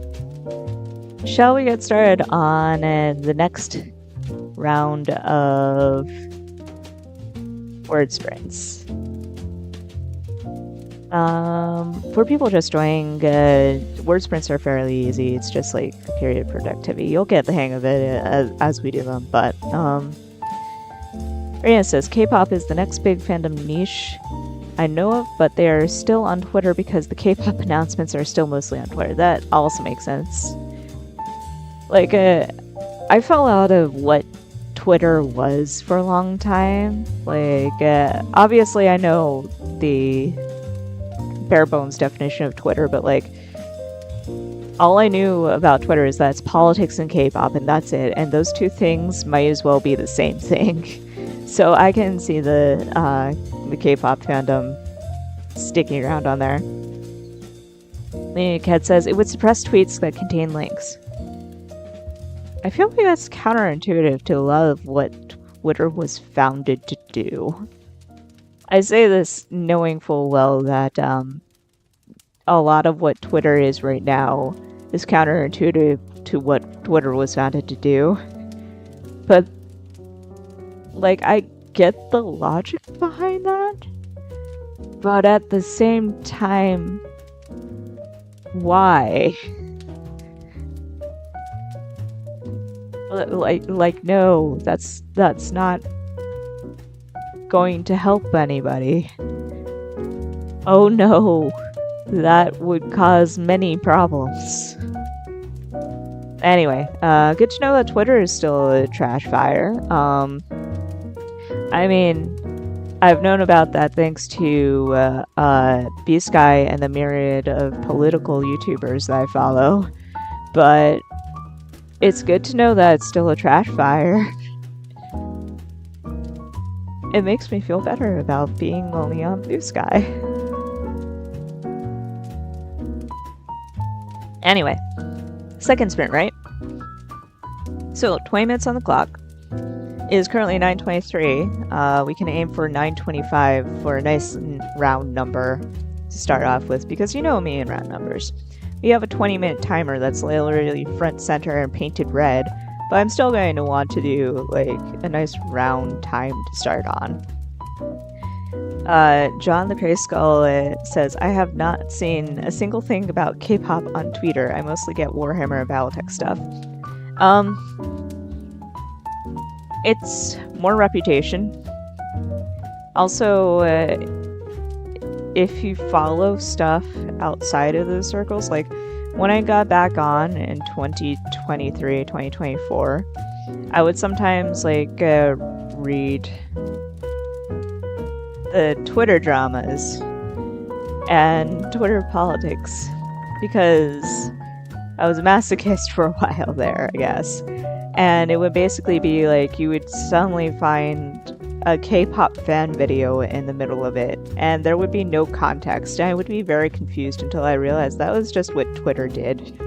shall we get started on the next round of word sprints? For people just joining, word sprints are fairly easy. It's just like period productivity. You'll get the hang of it as we do them. But Rena says K-pop is the next big fandom niche I know of, but they are still on Twitter because the K-pop announcements are still mostly on Twitter. That also makes sense. Like, I fell out of what Twitter was for a long time. Like, obviously I know the bare bones definition of Twitter, but like, all I knew about Twitter is that it's politics and K-pop, and that's it. And those two things might as well be the same thing. So I can see the K-pop fandom sticking around on there. Cat says it would suppress tweets that contain links. I feel like that's counterintuitive to a lot of what Twitter was founded to do. I say this knowing full well that a lot of what Twitter is right now is counterintuitive to what Twitter was founded to do. But, like, I get the logic behind that. But at the same time, why? Like, no, that's not going to help anybody. Oh no, that would cause many problems. Anyway, good to know that Twitter is still a trash fire. I mean, I've known about that thanks to B-Sky and the myriad of political YouTubers that I follow, but it's good to know that it's still a trash fire. It makes me feel better about being only on Blue Sky. Anyway, second sprint, right? So, 20 minutes on the clock. It is currently 9:23. We can aim for 9:25 for a nice round number to start off with, because you know me and round numbers. We have a 20-minute timer that's literally front, center, and painted red, but I'm still going to want to do, like, a nice round time to start on. John the Crazy Skull says, I have not seen a single thing about K-pop on Twitter. I mostly get Warhammer and Battletech stuff. It's more reputation. Also, if you follow stuff outside of those circles, like when I got back on in 2023, 2024, I would sometimes like read the Twitter dramas and Twitter politics because I was a masochist for a while there, I guess. And it would basically be like you would suddenly find a K-pop fan video in the middle of it, and there would be no context. I would be very confused until I realized that was just what Twitter did.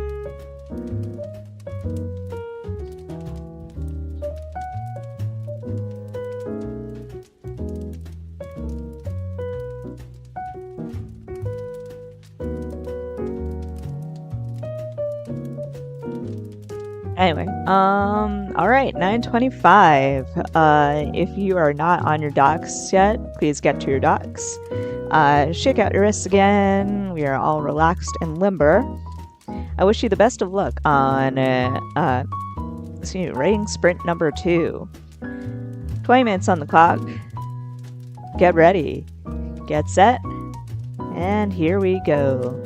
Anyway, alright, 9:25. If you are not on your docks yet, please get to your docks. Shake out your wrists again. We are all relaxed and limber. I wish you the best of luck on, rating sprint number 2. 20 minutes on the clock. Get ready. Get set. And here we go.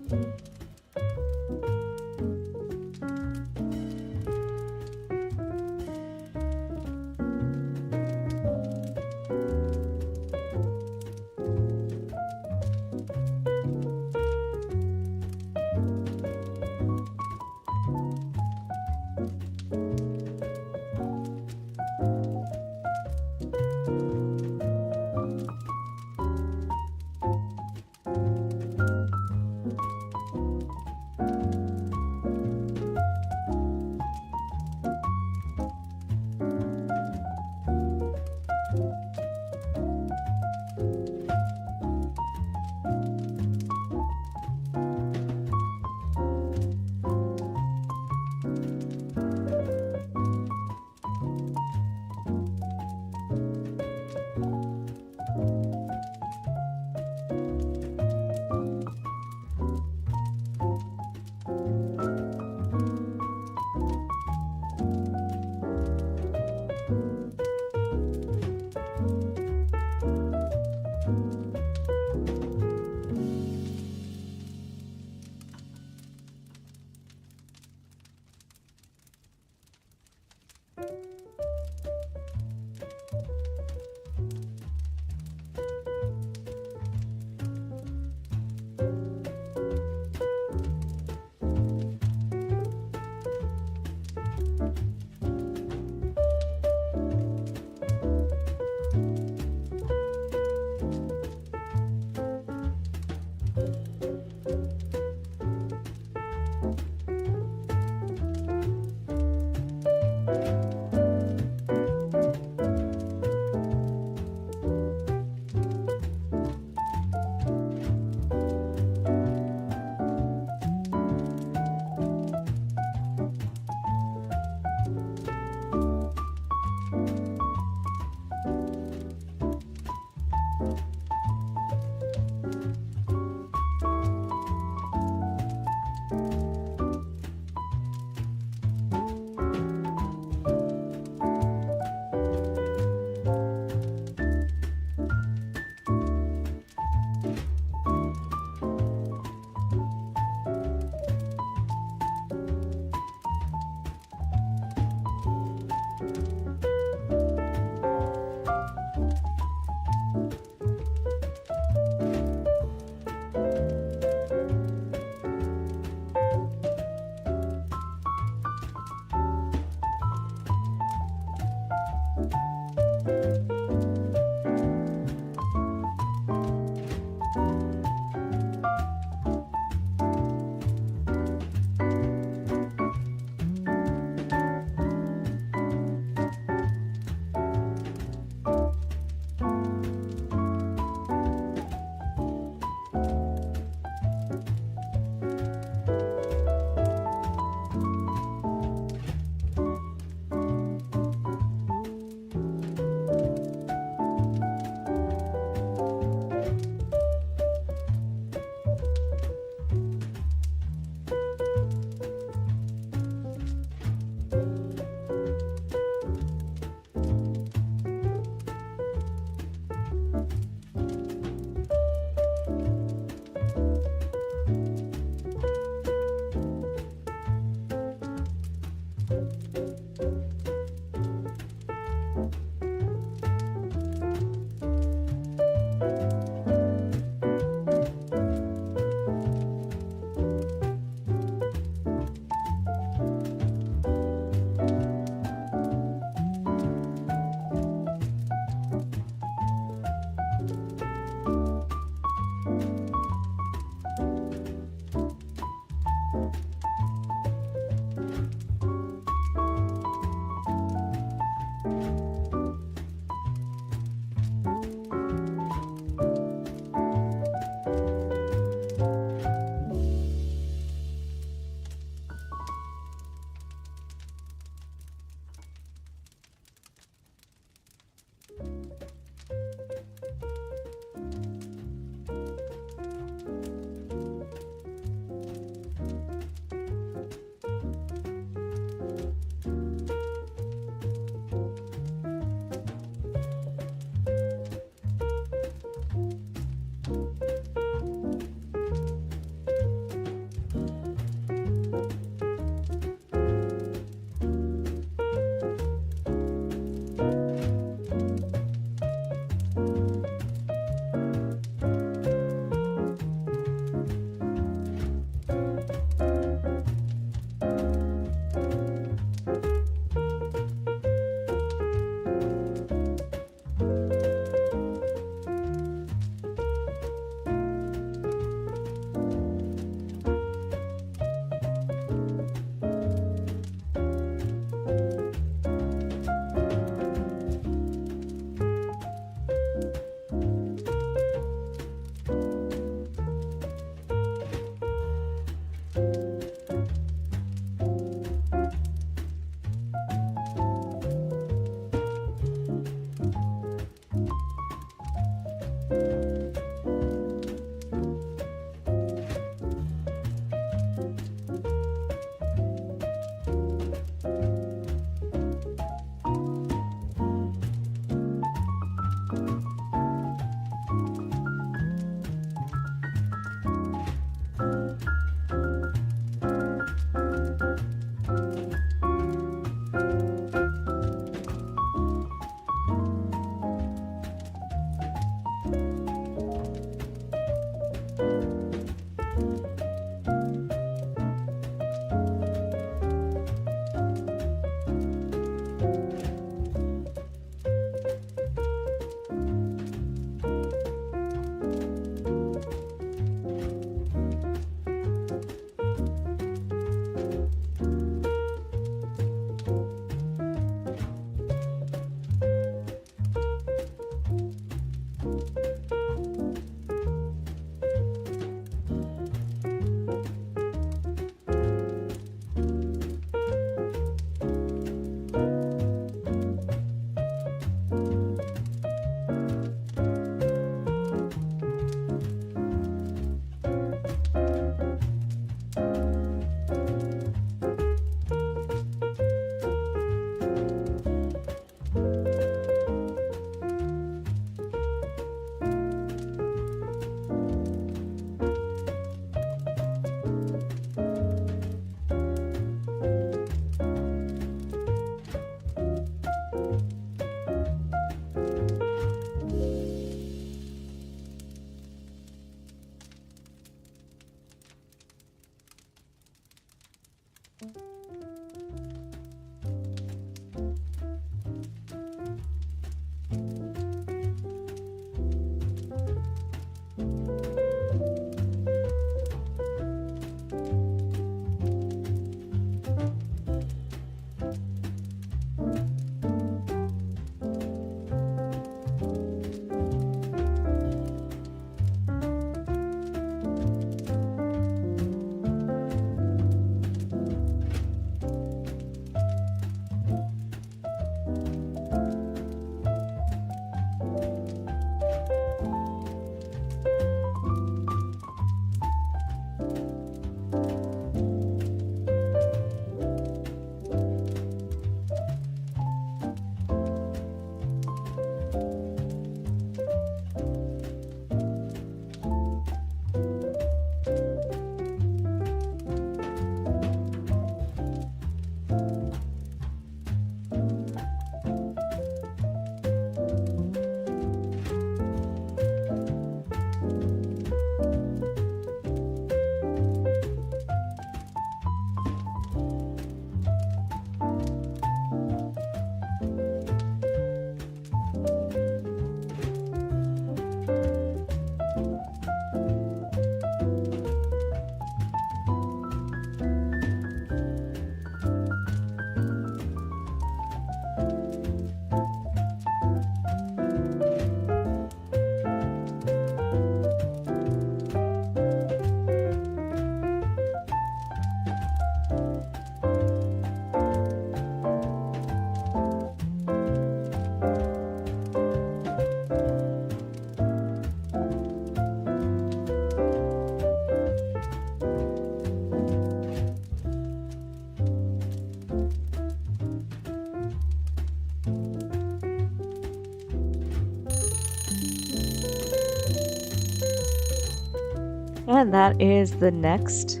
And that is the next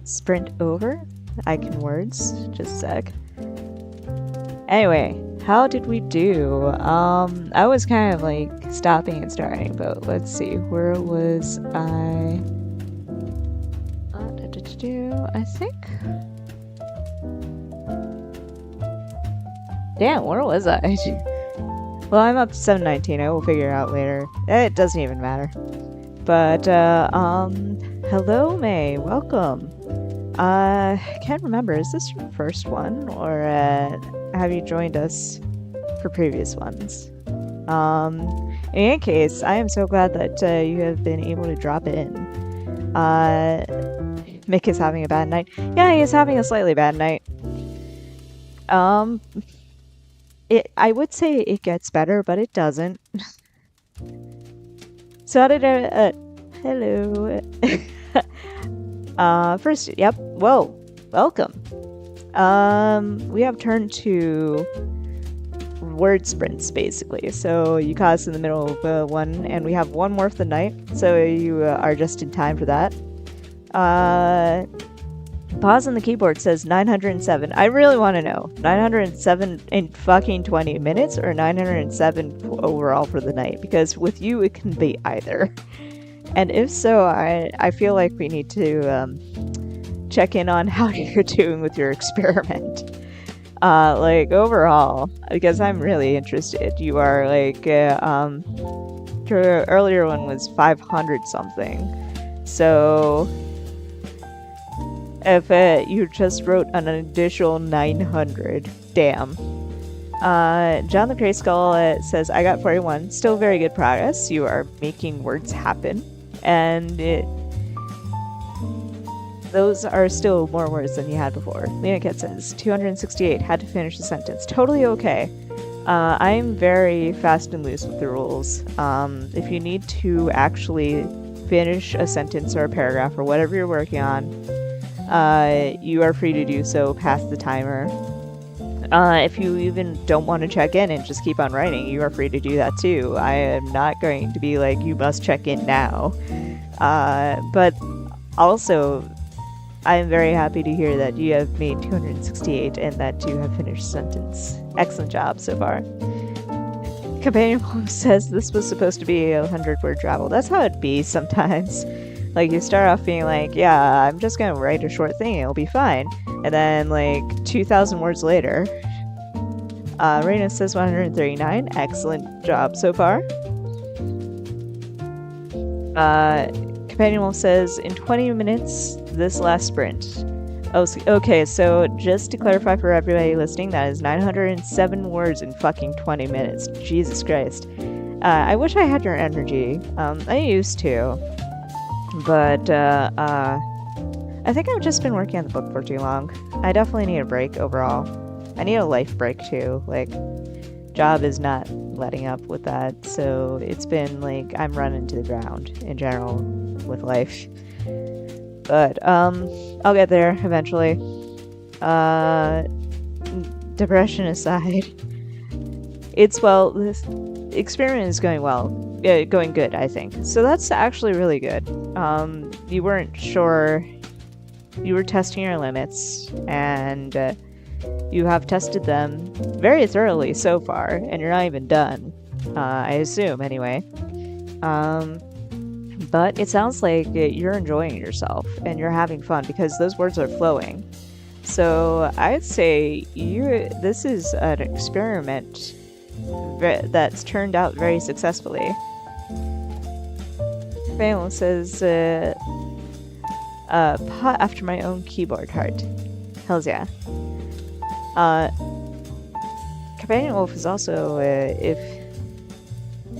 sprint over. I can words. Just a sec. Anyway, how did we do? I was kind of like stopping and starting, but let's see. Where was I? I think. Damn, where was I? Well, I'm up to 719. I will figure it out later. It doesn't even matter. But, hello, May. Welcome. I can't remember. Is this your first one, or have you joined us for previous ones? In any case, I am so glad that you have been able to drop in. Mick is having a bad night. Yeah, he is having a slightly bad night. I would say it gets better, but it doesn't. So how did hello. First, yep, whoa, welcome. We have turned to word sprints, basically. So you caught us in the middle of one, and we have one more for the night, so you are just in time for that. Pause on the keyboard says 907. I really want to know. 907 in fucking 20 minutes or 907 overall for the night? Because with you, it can be either. And if so, I feel like we need to check in on how you're doing with your experiment. Like, overall, because I'm really interested. You are, like, your earlier one was 500 something. So if you just wrote an additional 900, damn. John the Grey Skull says, I got 41. Still very good progress. You are making words happen. And those are still more words than you had before. Lena Cat says, 268. Had to finish the sentence. Totally okay. I'm very fast and loose with the rules. If you need to actually finish a sentence or a paragraph or whatever you're working on, you are free to do so past the timer. If you even don't want to check in and just keep on writing, you are free to do that too. I am not going to be like, you must check in now. But also, I am very happy to hear that you have made 268 and that you have finished sentence. Excellent job so far. Companion says this was supposed to be a 100-word travel. That's how it be sometimes. Like, you start off being like, yeah, I'm just gonna write a short thing, it'll be fine. And then, like, 2,000 words later, Raina says 139. Excellent job so far. Companion Wolf says, in 20 minutes, this last sprint. Oh, okay, so just to clarify for everybody listening, that is 907 words in fucking 20 minutes. Jesus Christ. I wish I had your energy. I used to. But, I think I've just been working on the book for too long. I definitely need a break overall. I need a life break too. Like, job is not letting up with that, so it's been like, I'm running to the ground in general with life. But, I'll get there eventually. Depression aside. This experiment is going well. Going good, I think. So that's actually really good. You weren't sure. You were testing your limits, and you have tested them very thoroughly so far, and you're not even done. I assume, anyway. But it sounds like you're enjoying yourself, and you're having fun, because those words are flowing. So I'd say this is an experiment that's turned out very successfully. Phelan says, pot after my own keyboard heart. Hells yeah. Companion Wolf is also, if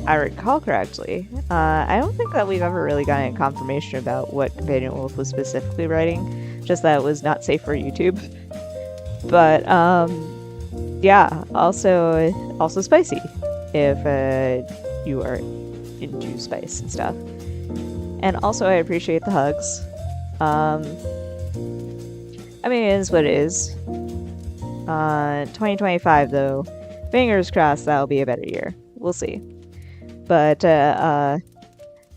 I recall correctly, I don't think that we've ever really gotten confirmation about what Companion Wolf was specifically writing, just that it was not safe for YouTube. But, yeah, also spicy, if you are into spice and stuff. And also, I appreciate the hugs. I mean, it is what it is. 2025, though. Fingers crossed that'll be a better year. We'll see. But,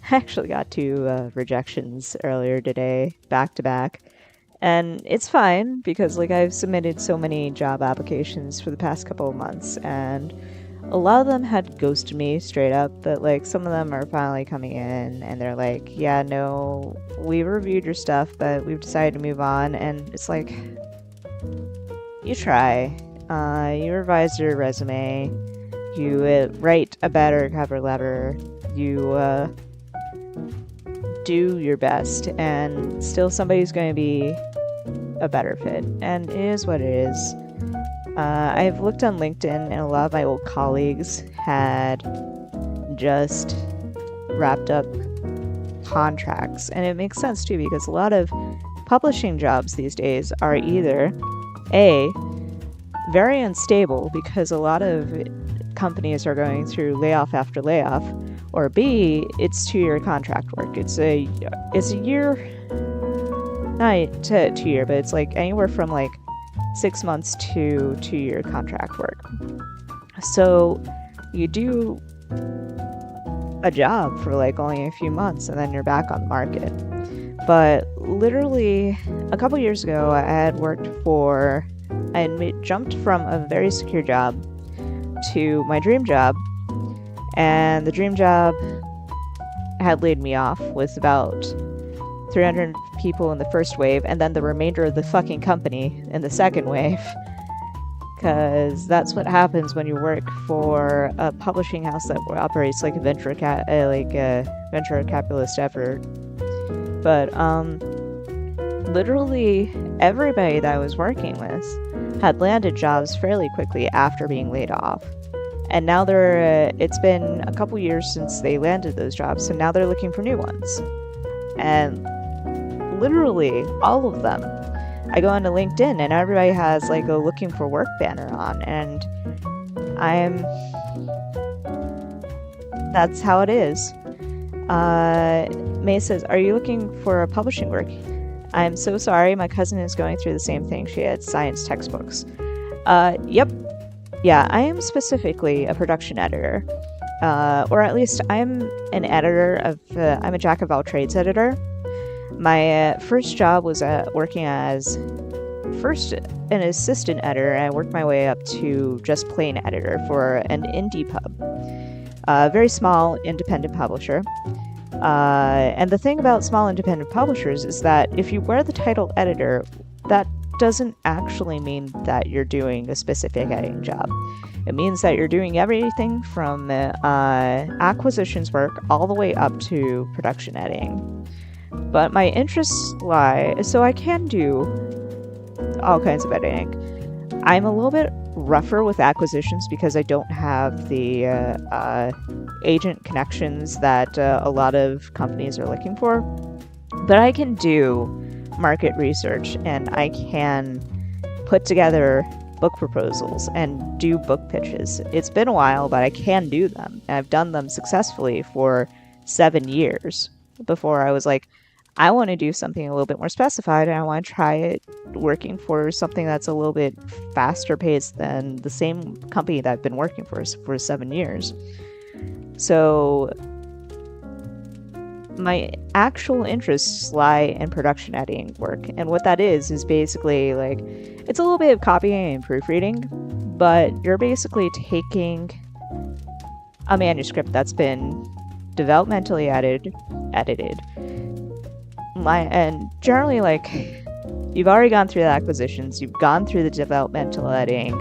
I actually got 2 rejections earlier today, back to back. And it's fine because like I've submitted so many job applications for the past couple of months, and a lot of them had ghosted me straight up, but like some of them are finally coming in and they're like, yeah, no, we reviewed your stuff, but we've decided to move on. And it's like, you try. You revise your resume, you write a better cover letter, you do your best, and still somebody's going to be a better fit. And it is what it is. I've looked on LinkedIn, and a lot of my old colleagues had just wrapped up contracts. And it makes sense too, because a lot of publishing jobs these days are either A, very unstable because a lot of companies are going through layoff after layoff, or B, it's 2-year contract work. It's a year, not 2 year, but it's like anywhere from like 6 months to 2-year contract work. So you do a job for like only a few months and then you're back on the market. But literally a couple years ago, I had jumped from a very secure job to my dream job, and the dream job had laid me off with about 300 people in the first wave, and then the remainder of the fucking company in the second wave. Because that's what happens when you work for a publishing house that operates like a venture capitalist effort. But literally everybody that I was working with had landed jobs fairly quickly after being laid off. And now it's been a couple years since they landed those jobs, so now they're looking for new ones. And literally all of them. I go onto LinkedIn and everybody has like a looking for work banner on, and that's how it is. May says, are you looking for a publishing work? I'm so sorry, my cousin is going through the same thing. She had science textbooks. Yep. Yeah, I am specifically a production editor. Or at least I'm an editor I'm a jack of all trades editor. My first job was working as an assistant editor, and I worked my way up to just plain editor for an indie pub. A very small independent publisher. And the thing about small independent publishers is that if you wear the title editor, that doesn't actually mean that you're doing a specific editing job. It means that you're doing everything from acquisitions work all the way up to production editing. But my interests lie, so I can do all kinds of editing. I'm a little bit rougher with acquisitions because I don't have the agent connections that a lot of companies are looking for. But I can do market research, and I can put together book proposals and do book pitches. It's been a while, but I can do them. And I've done them successfully for 7 years before I was like, I want to do something a little bit more specified, and I want to try it working for something that's a little bit faster paced than the same company that I've been working for 7 years. So my actual interests lie in production editing work, and what that is basically like, it's a little bit of copying and proofreading, but you're basically taking a manuscript that's been developmentally edited, and generally, like, you've already gone through the acquisitions, you've gone through the developmental editing,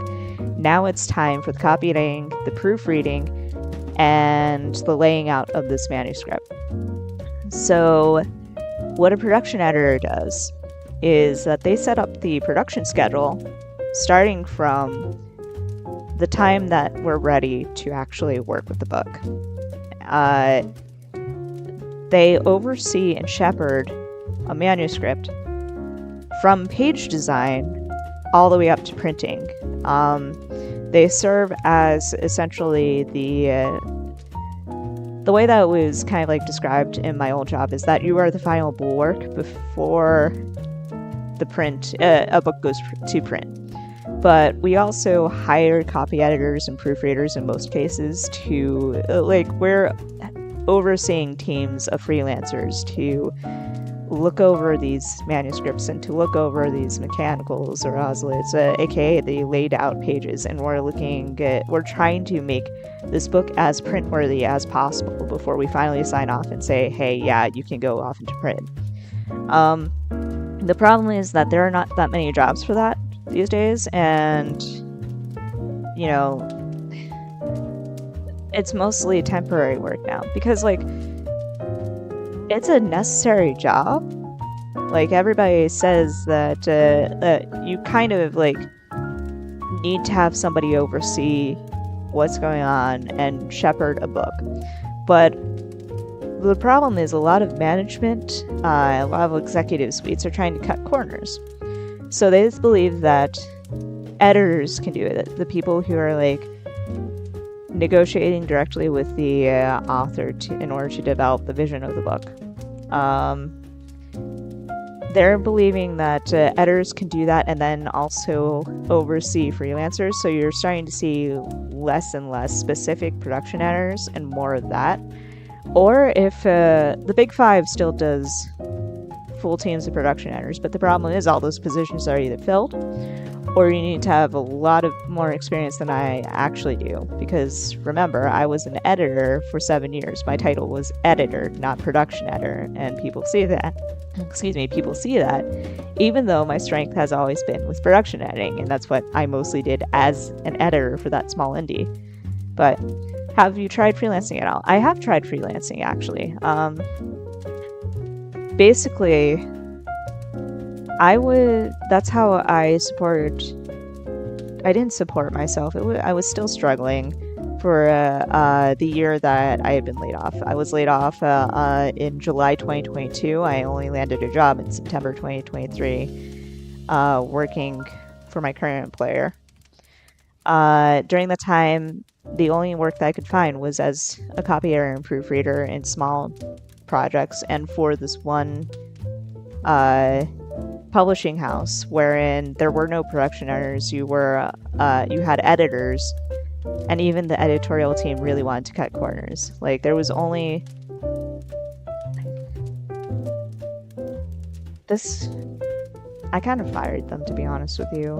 now it's time for the copy editing, the proofreading, and the laying out of this manuscript. So what a production editor does is that they set up the production schedule starting from the time that we're ready to actually work with the book. They oversee and shepherd a manuscript from page design all the way up to printing. They serve as essentially the way that it was kind of like described in my old job is that you are the final bulwark before a book goes to print. But we also hire copy editors and proofreaders in most cases to overseeing teams of freelancers to look over these manuscripts and to look over these mechanicals or oscillats, aka the laid out pages, and we're trying to make this book as print worthy as possible before we finally sign off and say, hey, yeah, you can go off into print. The problem is that there are not that many jobs for that these days, and you know, it's mostly temporary work now because like it's a necessary job. Like everybody says that you kind of like need to have somebody oversee what's going on and shepherd a book. But the problem is a lot of management, a lot of executive suites are trying to cut corners. So they just believe that editors can do it, the people who are like negotiating directly with the author in order to develop the vision of the book. They're believing that editors can do that and then also oversee freelancers, so you're starting to see less and less specific production editors and more of that. Or if the Big Five still does full teams of production editors, but the problem is all those positions are either filled or you need to have a lot of more experience than I actually do. Because remember, I was an editor for 7 years. My title was editor, not production editor, and people see that. People see that, even though my strength has always been with production editing, and that's what I mostly did as an editor for that small indie. But have you tried freelancing at all? I have tried freelancing, actually. Basically, that's how I didn't support myself. I was still struggling for the year that I had been laid off. I was laid off in July 2022. I only landed a job in September 2023, working for my current employer. During the time, the only work that I could find was as a copy editor and proofreader in small projects, and for this one publishing house wherein there were no production editors. You had editors, and even the editorial team really wanted to cut corners. Like, there was only this. I kind of fired them, to be honest with you,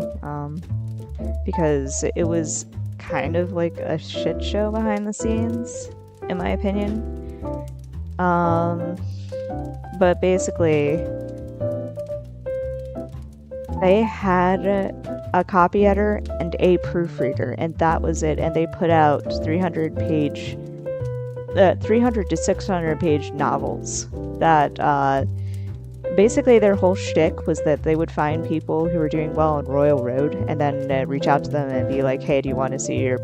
because it was kind of like a shit show behind the scenes, in my opinion. But basically, they had a copy editor and a proofreader, and that was it. And they put out 300 to 600 page novels that basically their whole shtick was that they would find people who were doing well on Royal Road and then reach out to them and be like, hey, do you want to see your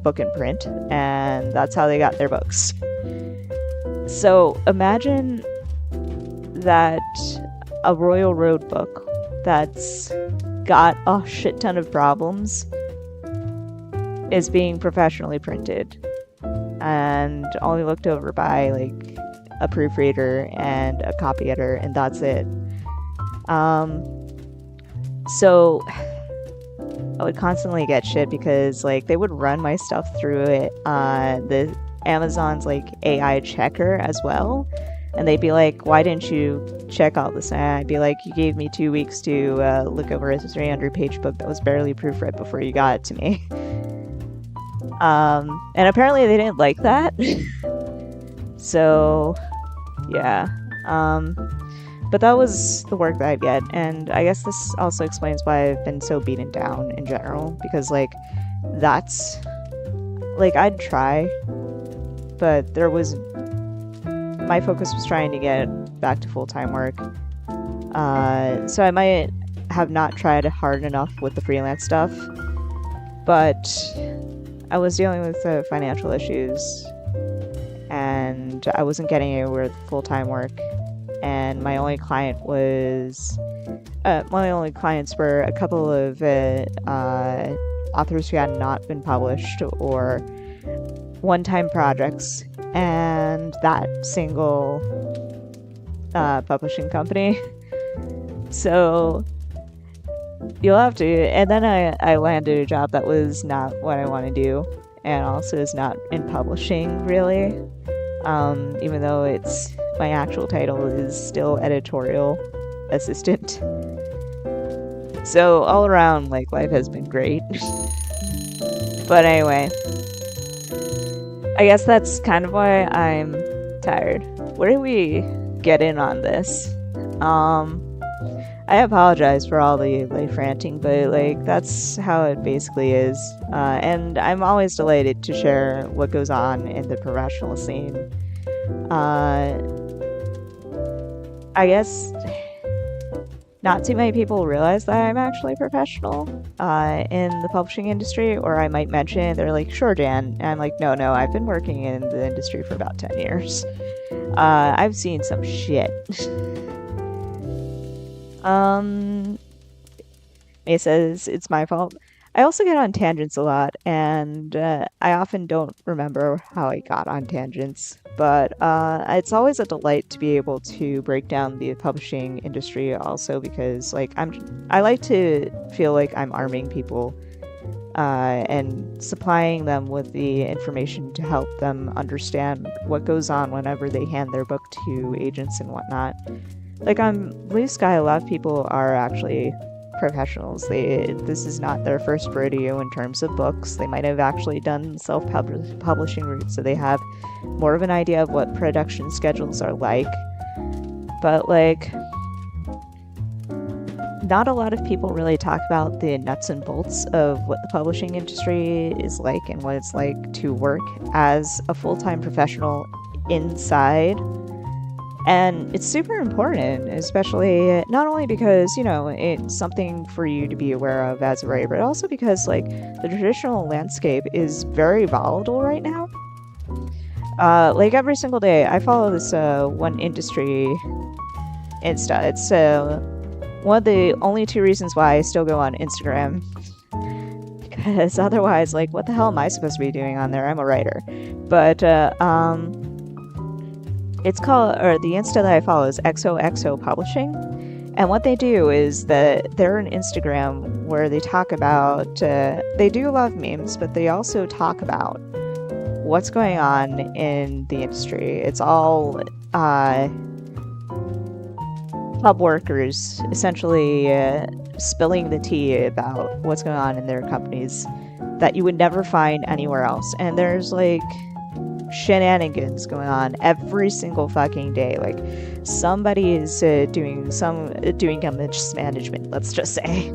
book in print? And that's how they got their books. So imagine that a Royal Road book that's got a shit ton of problems is being professionally printed and only looked over by like a proofreader and a copy editor, and that's it. So I would constantly get shit because like they would run my stuff through it, the Amazon's like AI checker as well, and they'd be like, why didn't you check all this? And I'd be like, you gave me 2 weeks to look over a 300 page book that was barely proofread before you got it to me. And apparently they didn't like that. So yeah, but that was the work that I'd get, and I guess this also explains why I've been so beaten down in general, because like that's like I'd try, but my focus was trying to get back to full-time work, so I might have not tried hard enough with the freelance stuff, but I was dealing with financial issues and I wasn't getting anywhere with full-time work, and my only clients were a couple of authors who had not been published or one-time projects, and that single publishing company. So you'll have to, and then I landed a job that was not what I want to do, and also is not in publishing really. even though my actual title is still editorial assistant. So all around, like, life has been great. But anyway, I guess that's kind of why I'm tired. Where do we get in on this? I apologize for all the like ranting, but like that's how it basically is. And I'm always delighted to share what goes on in the professional scene. I guess not too many people realize that I'm actually professional in the publishing industry, or I might mention it, they're like, sure, Jan. And I'm like, no, I've been working in the industry for about 10 years. I've seen some shit. May says, it's my fault. I also get on tangents a lot, and I often don't remember how I got on tangents, but it's always a delight to be able to break down the publishing industry also, because like I like to feel like I'm arming people and supplying them with the information to help them understand what goes on whenever they hand their book to agents and whatnot. Like on Blue Sky, a lot of people are actually professionals. This is not their first rodeo in terms of books. They might have actually done self-publishing route, so they have more of an idea of what production schedules are like. But like, not a lot of people really talk about the nuts and bolts of what the publishing industry is like and what it's like to work as a full-time professional inside. And it's super important, especially not only because, you know, it's something for you to be aware of as a writer, but also because, like, the traditional landscape is very volatile right now. Like, every single day, I follow this one industry Insta. It's one of the only two reasons why I still go on Instagram. Because otherwise, like, what the hell am I supposed to be doing on there? I'm a writer. But, it's called, or the Insta that I follow is XOXO Publishing, and what they do is that they're an Instagram where they talk about, they do love memes, but they also talk about what's going on in the industry. It's all pub workers essentially spilling the tea about what's going on in their companies that you would never find anywhere else. And there's like shenanigans going on every single fucking day. Like, somebody is doing image management, let's just say.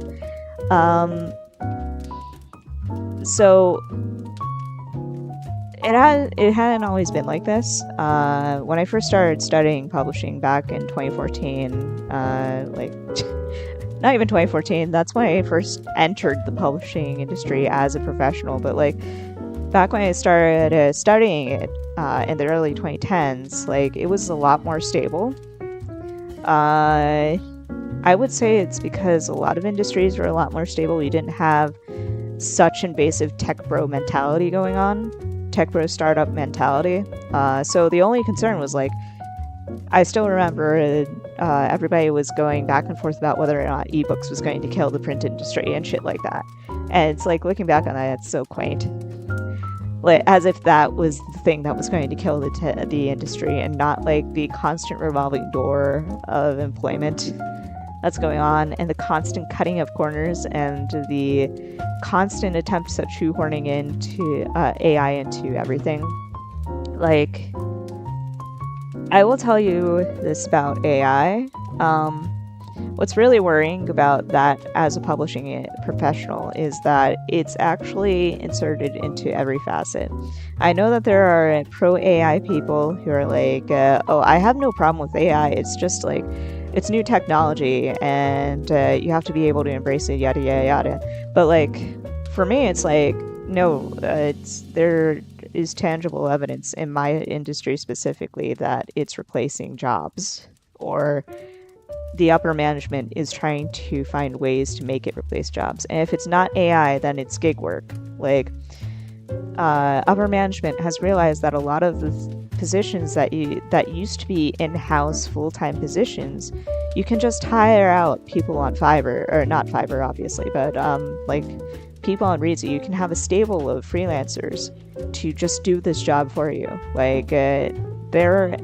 So it hadn't always been like this. When I first started studying publishing back in 2014, like not even 2014, that's when I first entered the publishing industry as a professional, but like back when I started studying it in the early 2010s, like, it was a lot more stable. I would say it's because a lot of industries were a lot more stable. You didn't have such invasive tech bro mentality going on, tech bro startup mentality. So the only concern was, like, I still remember everybody was going back and forth about whether or not ebooks was going to kill the print industry and shit like that. And it's like, looking back on that, it's so quaint. Like, as if that was the thing that was going to kill the industry, and not like the constant revolving door of employment that's going on, and the constant cutting of corners, and the constant attempts at shoehorning into AI into everything. Like, I will tell you this about AI. What's really worrying about that as a publishing professional is that it's actually inserted into every facet. I know that there are pro-AI people who are like, oh, I have no problem with AI, it's just like, it's new technology, and you have to be able to embrace it, yada, yada, yada. But like, for me, it's like, no, there is tangible evidence in my industry specifically that it's replacing jobs, or the upper management is trying to find ways to make it replace jobs. And if it's not AI, then it's gig work. Like, upper management has realized that a lot of the positions that used to be in-house full-time positions, you can just hire out people on Fiverr, or not Fiverr obviously, but like people on Readsy. You can have a stable of freelancers to just do this job for you. Like, there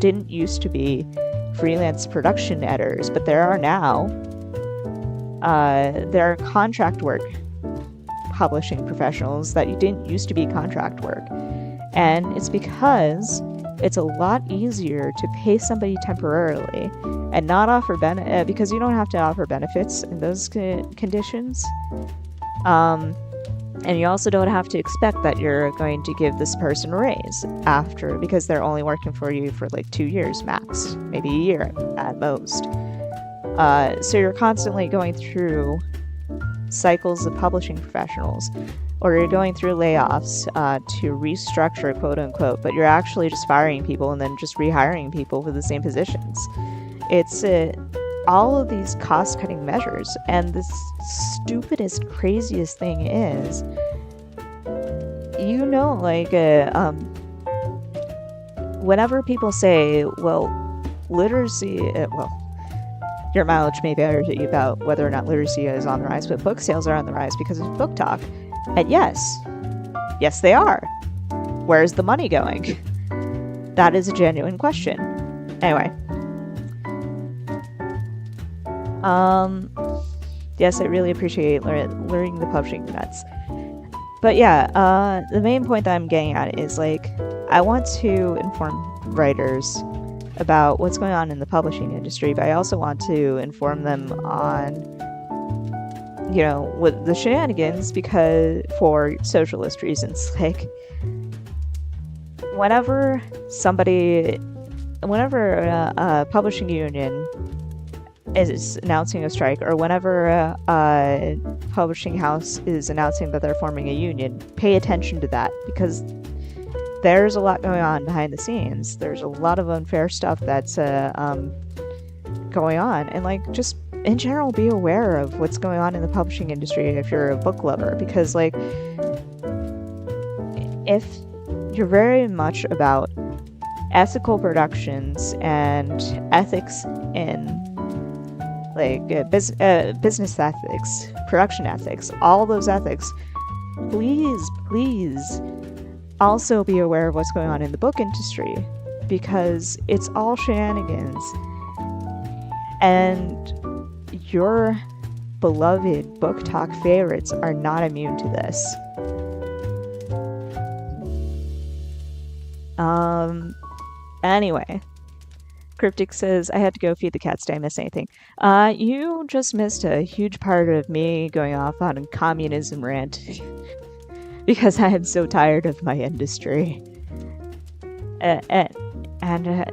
didn't used to be freelance production editors, but there are now. There are contract work publishing professionals that you didn't used to be contract work. And it's because it's a lot easier to pay somebody temporarily and not offer because you don't have to offer benefits in those conditions. And you also don't have to expect that you're going to give this person a raise after, because they're only working for you for like 2 years max, maybe a year at most. So you're constantly going through cycles of publishing professionals, or you're going through layoffs to restructure, quote unquote, but you're actually just firing people and then just rehiring people for the same positions. It's all of these cost-cutting measures, and the stupidest, craziest thing is, like, whenever people say, well, literacy, your mileage may vary about whether or not literacy is on the rise, but book sales are on the rise because of book talk. And yes, they are. Where's the money going? That is a genuine question. Anyway. Yes, I really appreciate learning the publishing nuts. But yeah, the main point that I'm getting at is, like, I want to inform writers about what's going on in the publishing industry, but I also want to inform them on, with the shenanigans, because for socialist reasons. Like, whenever a publishing union is announcing a strike, or whenever a publishing house is announcing that they're forming a union, pay attention to that, because there's a lot going on behind the scenes. There's a lot of unfair stuff that's going on, and, like, just in general, be aware of what's going on in the publishing industry if you're a book lover, because, like, if you're very much about ethical productions and ethics in, like, business ethics, production ethics, all those ethics, please also be aware of what's going on in the book industry, because it's all shenanigans, and your beloved book talk favorites are not immune to this. Anyway, Cryptic says, I had to go feed the cats. Did I miss anything? You just missed a huge part of me going off on a communism rant because I am so tired of my industry. And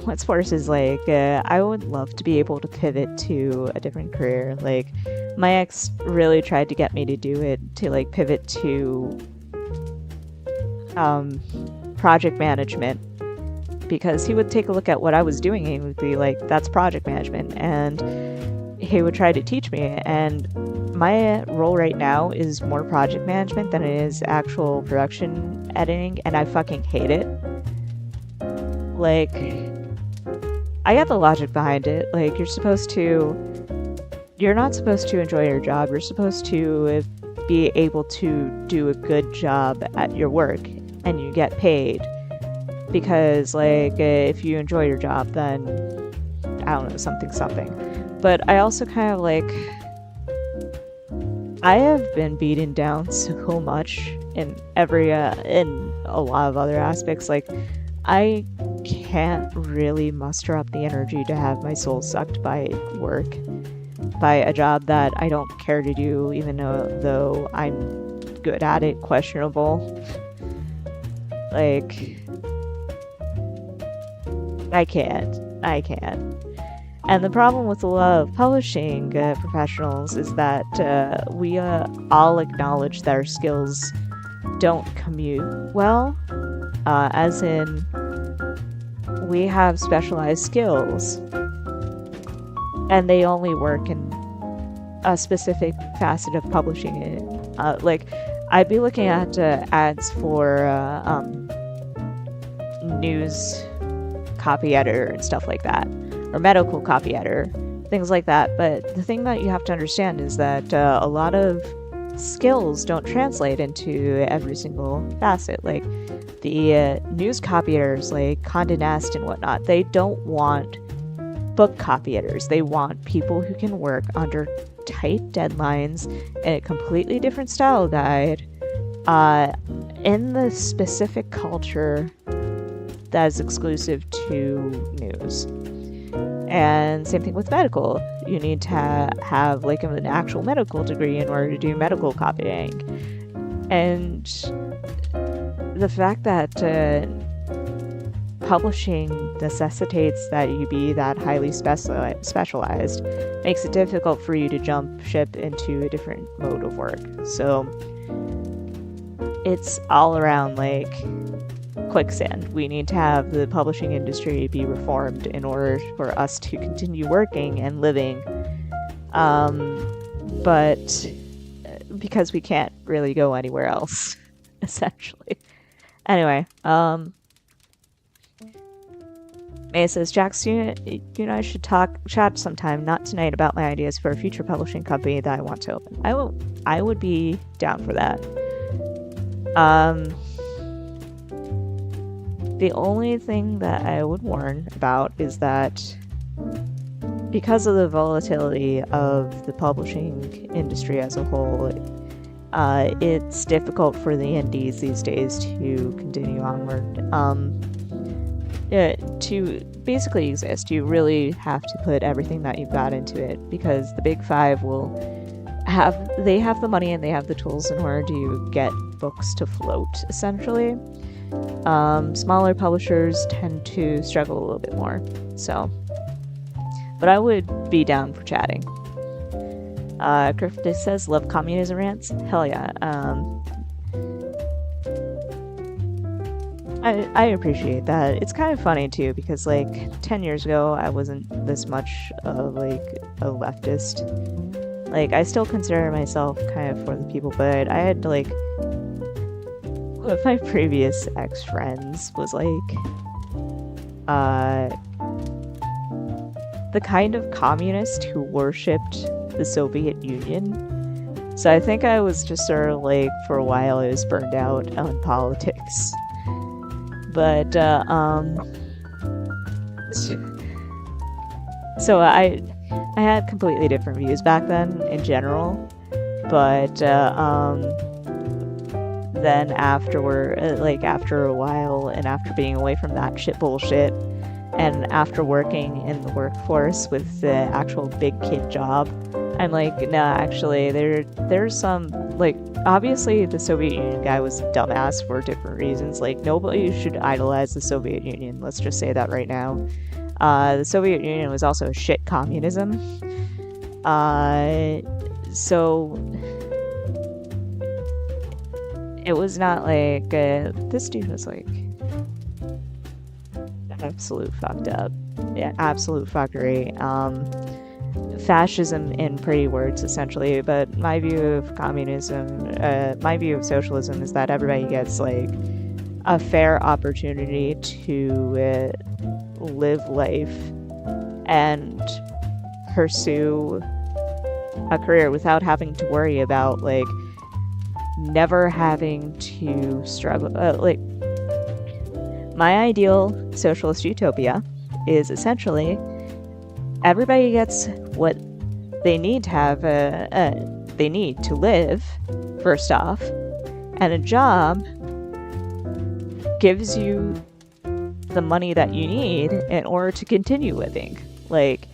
what's worse is, like, I would love to be able to pivot to a different career. Like, my ex really tried to get me to do it, to, like, pivot to project management, because he would take a look at what I was doing and he would be like, that's project management, and he would try to teach me, and my role right now is more project management than it is actual production editing, and I fucking hate it. Like, I get the logic behind it. Like, you're not supposed to enjoy your job. You're supposed to be able to do a good job at your work, and you get paid. Because, like, if you enjoy your job, then, I don't know, something. But I also kind of, like, I have been beaten down so much in in a lot of other aspects. Like, I can't really muster up the energy to have my soul sucked by work, by a job that I don't care to do, even though I'm good at it, questionable. Like, I can't. And the problem with a lot of publishing professionals is that we all acknowledge that our skills don't commute well, as in, we have specialized skills, and they only work in a specific facet of publishing it. Like, I'd be looking at ads for news copy editor and stuff like that, or medical copy editor, things like that. But the thing that you have to understand is that a lot of skills don't translate into every single facet. Like the news copyeditors, like Condé Nast and whatnot, they don't want book copyeditors. They want people who can work under tight deadlines in a completely different style guide in the specific culture that is exclusive to news. And same thing with medical. You need to have like an actual medical degree in order to do medical copying. And the fact that publishing necessitates that you be that highly specialized makes it difficult for you to jump ship into a different mode of work. So it's all around like quicksand. We need to have the publishing industry be reformed in order for us to continue working and living. But because we can't really go anywhere else, essentially. Anyway, May says, Jax, you and I should chat sometime, not tonight, about my ideas for a future publishing company that I want to open. I would be down for that. The only thing that I would warn about is that because of the volatility of the publishing industry as a whole, it's difficult for the indies these days to continue onward. To basically exist, you really have to put everything that you've got into it, because the big five have the money and they have the tools in order to get books to float, essentially. Smaller publishers tend to struggle a little bit more, so. But I would be down for chatting. Cryptic says, love communism rants? Hell yeah. I appreciate that. It's kind of funny too, because like 10 years ago I wasn't this much of like a leftist. Like I still consider myself kind of for the people, but I had like one of my previous ex-friends was like the kind of communist who worshipped the Soviet Union. So I think I was just sort of like, for a while I was burned out on politics. But, so I had completely different views back then in general, but, then afterward, like after a while and after being away from that shit bullshit and after working in the workforce with the actual big kid job, I'm like, nah, actually, there's some, like, obviously the Soviet Union guy was a dumbass for different reasons. Like, nobody should idolize the Soviet Union. Let's just say that right now. The Soviet Union was also a shit communism. So it was not like, this dude was like absolute fucked up. Yeah, absolute fuckery. Fascism in pretty words, essentially. But my view of communism, my view of socialism is that everybody gets like a fair opportunity to live life and pursue a career without having to worry about like never having to struggle. Like, my ideal socialist utopia is essentially everybody gets what they need to have, they need to live, first off, and a job gives you the money that you need in order to continue living. Like,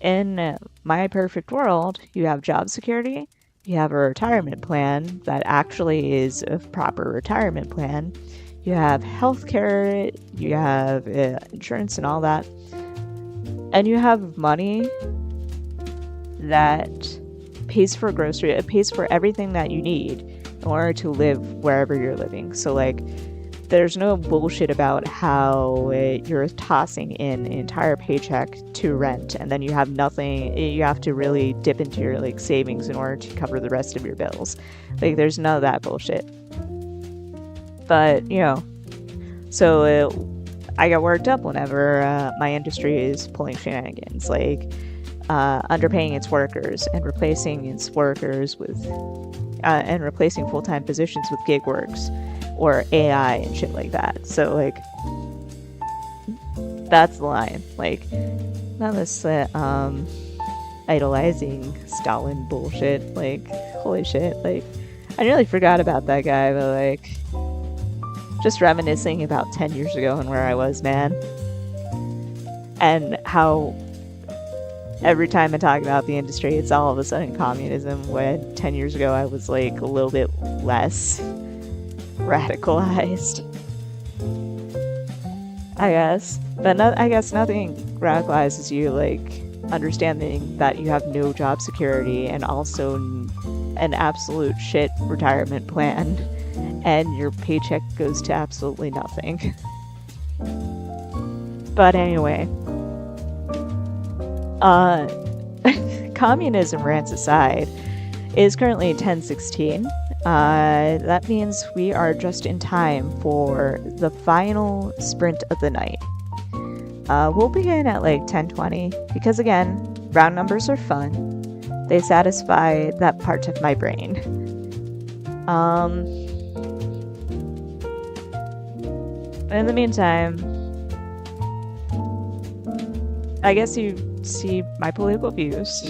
in my perfect world, you have job security, you have a retirement plan that actually is a proper retirement plan, you have healthcare, you have insurance and all that, and you have money that pays for grocery, it pays for everything that you need in order to live wherever you're living. So like, there's no bullshit about how you're tossing in an entire paycheck to rent and then you have nothing, you have to really dip into your like savings in order to cover the rest of your bills. Like, there's none of that bullshit. But, you know, so I get worked up whenever my industry is pulling shenanigans. Like, underpaying its workers and replacing its workers with and replacing full-time positions with gig works or AI and shit like that. So like that's the line. Like not this idolizing Stalin bullshit. Like holy shit. Like I nearly forgot about that guy, but like just reminiscing about 10 years ago and where I was, man. And how every time I talk about the industry, it's all of a sudden communism, when 10 years ago I was like a little bit less radicalized, I guess. But I guess nothing radicalizes you like understanding that you have no job security and also an absolute shit retirement plan, and your paycheck goes to absolutely nothing. But anyway, communism rants aside, it is currently 10:16. That means we are just in time for the final sprint of the night. We'll begin at like 10:20 because again, round numbers are fun. They satisfy that part of my brain. But in the meantime, I guess you see my political views.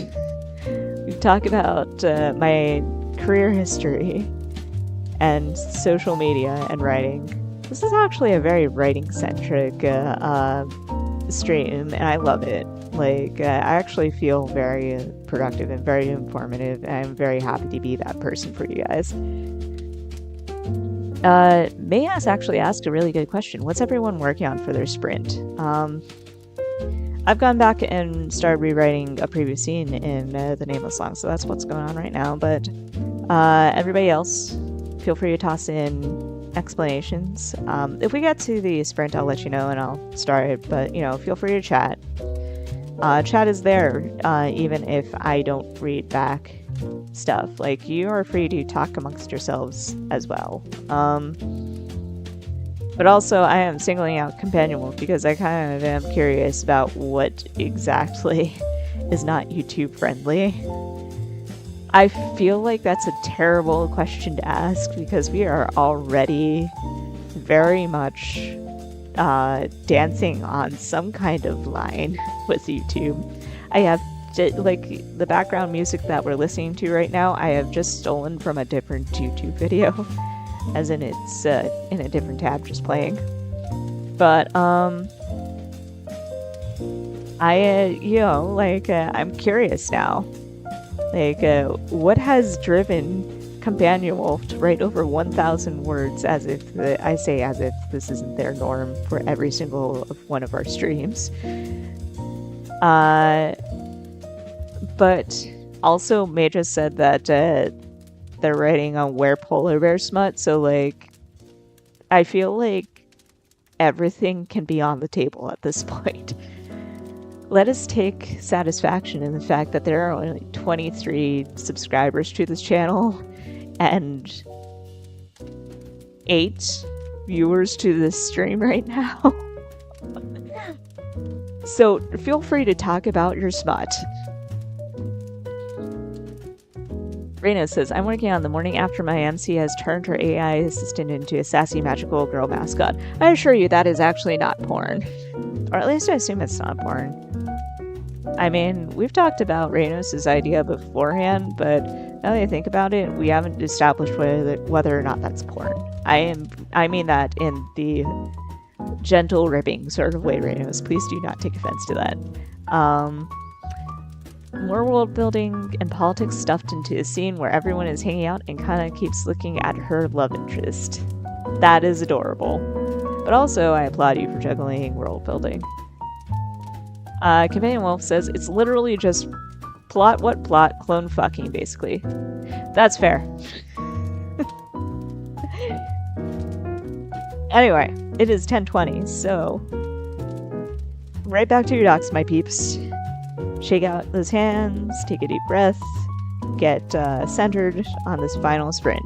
We've talked about my career history and social media and writing. This is actually a very writing-centric stream, and I love it. Like, I actually feel very productive and very informative, and I'm very happy to be that person for you guys. Mayas actually asked a really good question. What's everyone working on for their sprint? I've gone back and started rewriting a previous scene in the Nameless song, so that's what's going on right now. But everybody else, feel free to toss in explanations. If we get to the sprint, I'll let you know and I'll start it. But, you know, feel free to chat. Chat is there, even if I don't read back stuff. Like, you are free to talk amongst yourselves as well. But also, I am singling out Companion Wolf because I kind of am curious about what exactly is not YouTube friendly. I feel like that's a terrible question to ask because we are already very much dancing on some kind of line with YouTube. I have, like, the background music that we're listening to right now, I have just stolen from a different YouTube video. As in it's in a different tab just playing. But, I'm curious now. Like, what has driven Companion Wolf to write over 1,000 words as if this isn't their norm for every single one of our streams. But also, May just said that, they're writing on where polar bears smut, so like I feel like everything can be on the table at this point. Let us take satisfaction in the fact that there are only 23 subscribers to this channel and 8 viewers to this stream right now. So feel free to talk about your smut. Reina says, I'm working on the morning after my MC has turned her AI assistant into a sassy magical girl mascot. I assure you that is actually not porn. Or at least I assume it's not porn. I mean, we've talked about Reynos' idea beforehand, but now that I think about it, we haven't established whether or not that's porn. I mean that in the gentle ribbing sort of way, Reynos. Please do not take offense to that. More world building and politics stuffed into a scene where everyone is hanging out and kind of keeps looking at her love interest. That is adorable. But also, I applaud you for juggling world building. Companion Wolf says, it's literally just plot what plot, clone fucking, basically. That's fair. Anyway, it is 10:20, so right back to your docs, my peeps. Shake out those hands, take a deep breath, get centered on this final sprint.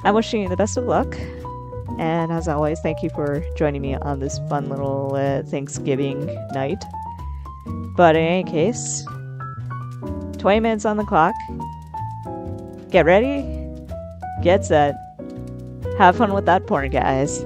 I'm wishing you the best of luck, and as always, thank you for joining me on this fun little Thanksgiving night. But in any case, 20 minutes on the clock. Get ready, get set, have fun with that porn, guys.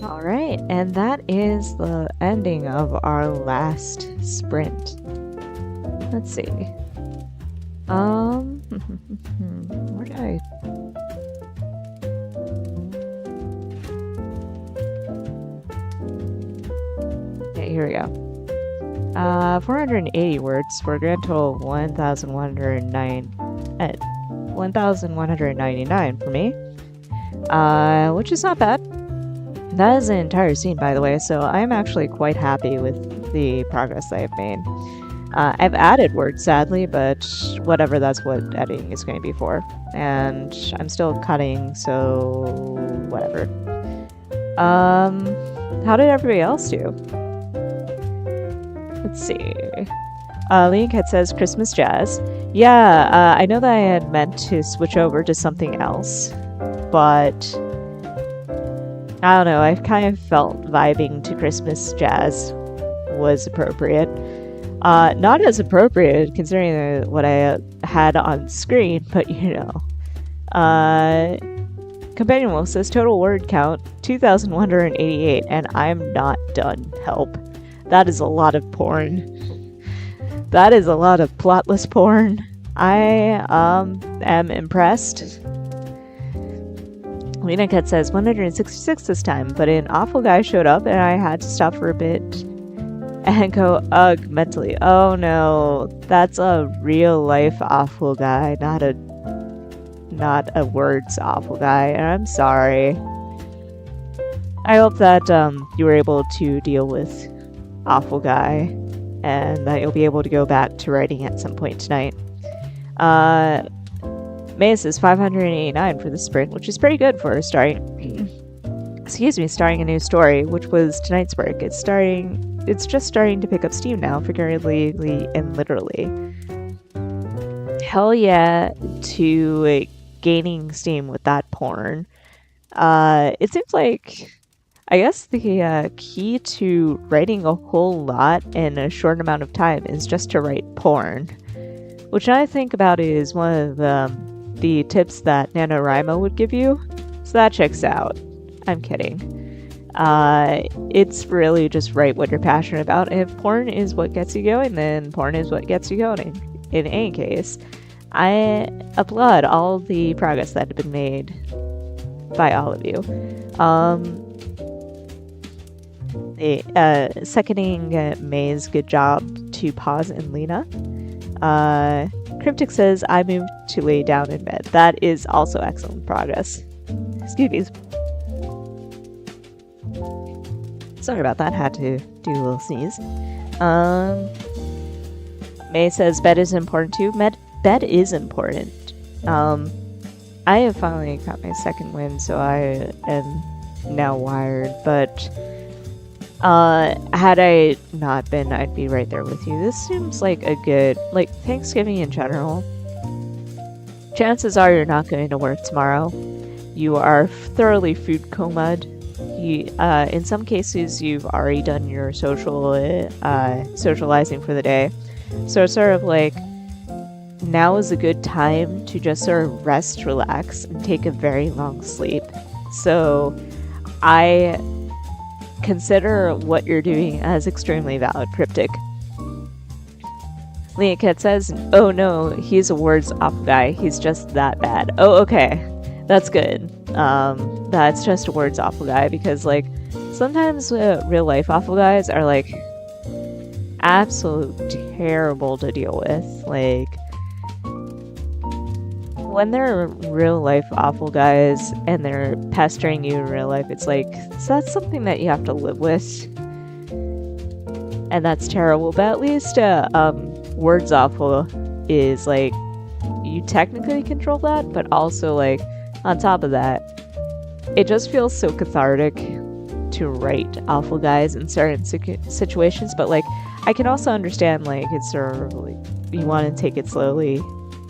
Alright, and that is the ending of our last sprint. Let's see. Where did I... Okay, here we go. 480 words for a grand total of 1,199 for me. Which is not bad. That is an entire scene, by the way, so I'm actually quite happy with the progress that I've made. I've added words, sadly, but whatever, that's what editing is going to be for. And I'm still cutting, so whatever. How did everybody else do? Let's see. Leoncat says Christmas jazz. Yeah, I know that I had meant to switch over to something else, but I don't know, I kind of felt vibing to Christmas jazz was appropriate. Not as appropriate considering what I had on screen, but you know. Companion Wolf says total word count 2,188, and I'm not done. Help. That is a lot of porn. That is a lot of plotless porn. I am impressed. Lena Cat says 166 this time, but an awful guy showed up and I had to stop for a bit and go ugh mentally. Oh no, that's a real life awful guy, not a words awful guy, and I'm sorry. I hope that you were able to deal with awful guy and that you'll be able to go back to writing at some point tonight. Maya says 589 for the sprint, which is pretty good for starting a new story, which was tonight's work. It's just starting to pick up steam now, figuratively and literally. Hell yeah to gaining steam with that porn. It seems like, I guess the key to writing a whole lot in a short amount of time is just to write porn, which I think about is one of the tips that NaNoWriMo would give you, so that checks out. I'm kidding. It's really just write what you're passionate about. If porn is what gets you going, then porn is what gets you going. In any case, I applaud all the progress that had been made by all of you. Seconding May's good job to pause and Lena. Cryptic says, I moved to lay down in bed. That is also excellent progress. Excuse me. Sorry about that. Had to do a little sneeze. May says, bed is important too. Bed is important. I have finally got my second win, so I am now wired, but had I not been, I'd be right there with you. This seems like a good, like, Thanksgiving in general. Chances are you're not going to work tomorrow. You are thoroughly food comaed. In some cases, you've already done your socializing for the day. So it's sort of like, now is a good time to just sort of rest, relax, and take a very long sleep. So I consider what you're doing as extremely valid, Cryptic. Leoncat says, oh no, he's a words off guy. He's just that bad. Oh, okay. That's good. That's just a words awful guy, because, like, sometimes real life awful guys are, like, absolute terrible to deal with. Like, when they're real life awful guys and they're pestering you in real life, it's like, so that's something that you have to live with. And that's terrible. But at least words awful is like, you technically control that, but also, like, on top of that, it just feels so cathartic to write awful guys in certain situations. But, like, I can also understand, like, it's sort of like you want to take it slowly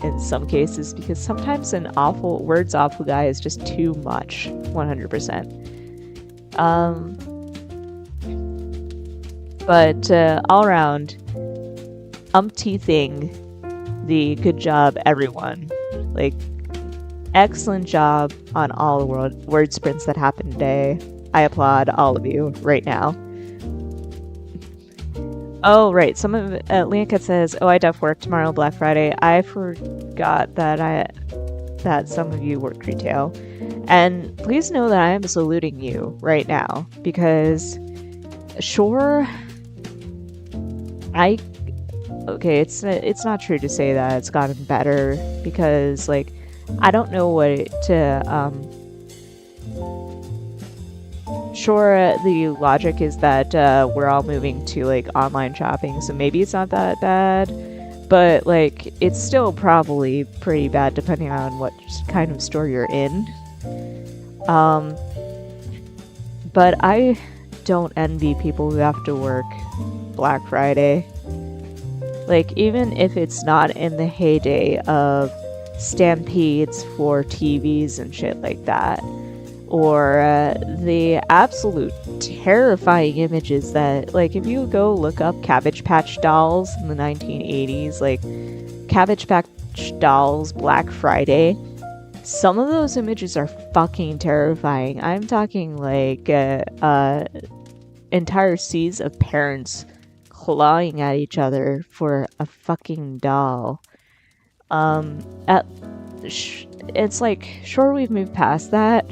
in some cases, because sometimes an words awful guy is just too much. 100%. But all around, umpteenthing the good job, everyone. Like, excellent job on all the word sprints that happened today. I applaud all of you right now. Oh, right. Some of Leonka says, "Oh, I def work tomorrow, Black Friday." I forgot that some of you work retail, and please know that I am saluting you right now because, sure, okay, it's not true to say that it's gotten better because like I don't know what to Sure, the logic is that we're all moving to like online shopping, so maybe it's not that bad, but like it's still probably pretty bad depending on what kind of store you're in. But I don't envy people who have to work Black Friday. Like, even if it's not in the heyday of stampedes for TVs and shit like that, or the absolute terrifying images that, like, if you go look up Cabbage Patch Dolls in the 1980s, like, Cabbage Patch Dolls Black Friday, some of those images are fucking terrifying. I'm talking, like, entire seas of parents clawing at each other for a fucking doll. It's like, sure, we've moved past that.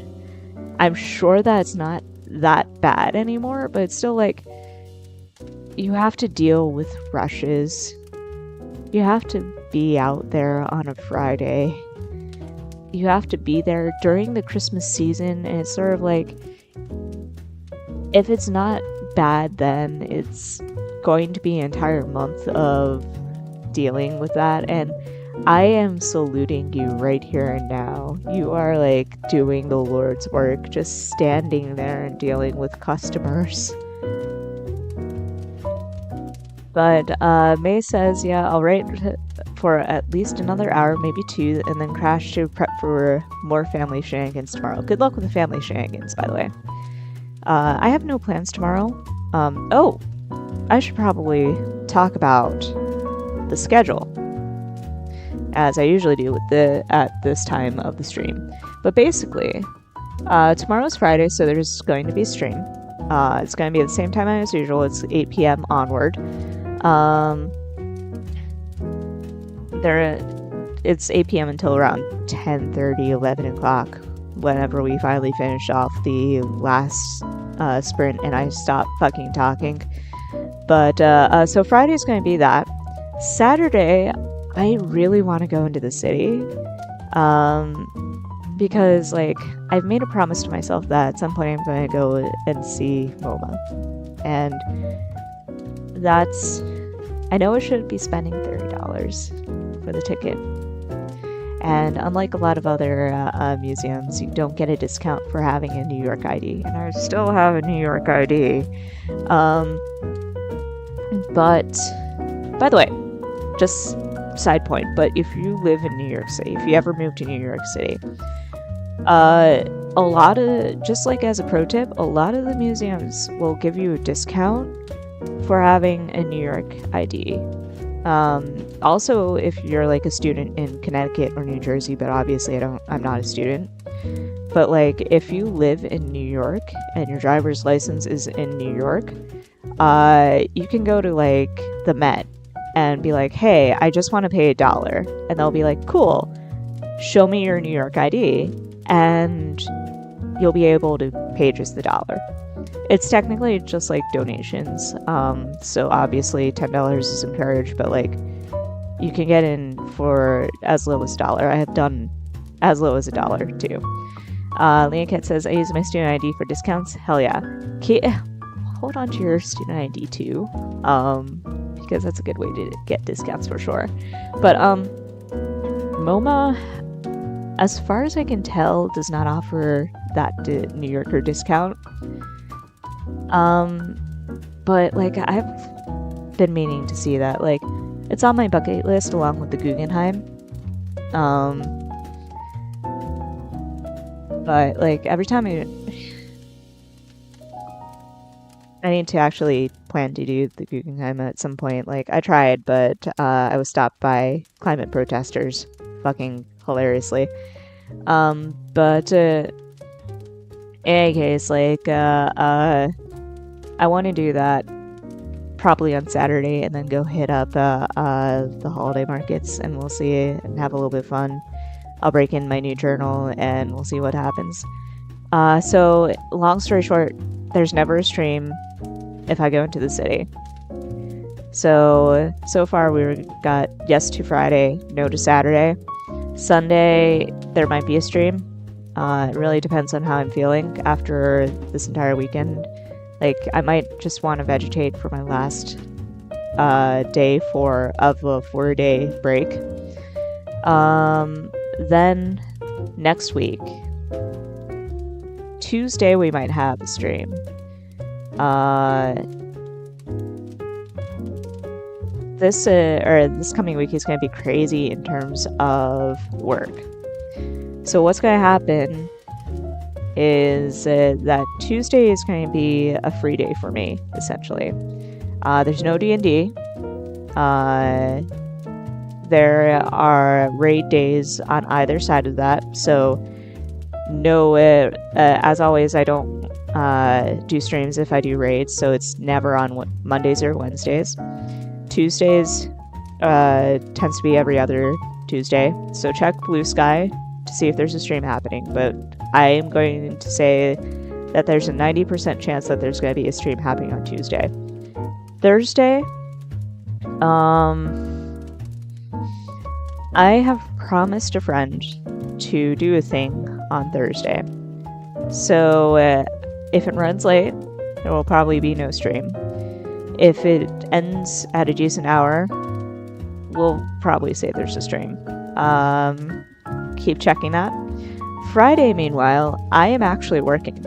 I'm sure that it's not that bad anymore, but it's still like, you have to deal with rushes. You have to be out there on a Friday. You have to be there during the Christmas season, and it's sort of like, if it's not bad, then it's going to be an entire month of dealing with that, and I am saluting you right here and now. You are like doing the Lord's work, just standing there and dealing with customers. But May says, yeah, I'll write for at least another hour, maybe 2, and then crash to prep for more family shenanigans tomorrow. Good luck with the family shenanigans, by the way. I have no plans tomorrow. Oh, I should probably talk about the schedule, as I usually do at this time of the stream. But basically, tomorrow's Friday, so there's going to be a stream. It's going to be at the same time as usual. It's 8 p.m. onward. It's 8 p.m. until around 10:30, 11 o'clock, whenever we finally finish off the last sprint and I stop fucking talking. But so Friday's going to be that. Saturday, I really want to go into the city, because like I've made a promise to myself that at some point I'm going to go and see MoMA, and I know I shouldn't be spending $30 for the ticket, and unlike a lot of other museums, you don't get a discount for having a New York ID, and I still have a New York ID. But by the way, just side point, but if you live in New York City, if you ever move to New York City, a lot of, just like as a pro tip, a lot of the museums will give you a discount for having a New York ID. Also, if you're like a student in Connecticut or New Jersey, but obviously I'm not a student, but like if you live in New York and your driver's license is in New York, you can go to like the Met and be like, hey, I just want to pay $1. And they'll be like, cool, show me your New York ID. And you'll be able to pay just the $1. It's technically just like donations. So obviously $10 is encouraged, but like you can get in for as low as $1. I have done as low as $1 too. Leah Cat says, I use my student ID for discounts. Hell yeah. Hold on to your student ID too. Because that's a good way to get discounts for sure. But MoMA, as far as I can tell, does not offer that New Yorker discount. But like I've been meaning to see that. Like it's on my bucket list along with the Guggenheim. But like every time I need to actually plan to do the Guggenheim at some point. Like, I tried, but I was stopped by climate protesters fucking hilariously. But in any case, like, I want to do that probably on Saturday and then go hit up the holiday markets, and we'll see and have a little bit of fun. I'll break in my new journal and we'll see what happens. So long story short, there's never a stream if I go into the city. So far we got yes to Friday, no to Saturday. Sunday there might be a stream. It really depends on how I'm feeling after this entire weekend. Like, I might just want to vegetate for my last day of a 4-day break. Then next week, Tuesday we might have a stream. This coming week is going to be crazy in terms of work. So what's going to happen is that Tuesday is going to be a free day for me, essentially. There's no D&D. There are raid days on either side of that, so no, as always, I don't do streams if I do raids, so it's never on Mondays or Wednesdays. Tuesdays tends to be every other Tuesday, so check Blue Sky to see if there's a stream happening, but I am going to say that there's a 90% chance that there's going to be a stream happening on Tuesday. Thursday, I have promised a friend to do a thing on Thursday. So if it runs late, there will probably be no stream. If it ends at a decent hour, we'll probably say there's a stream. Keep checking that. Friday, meanwhile, I am actually working.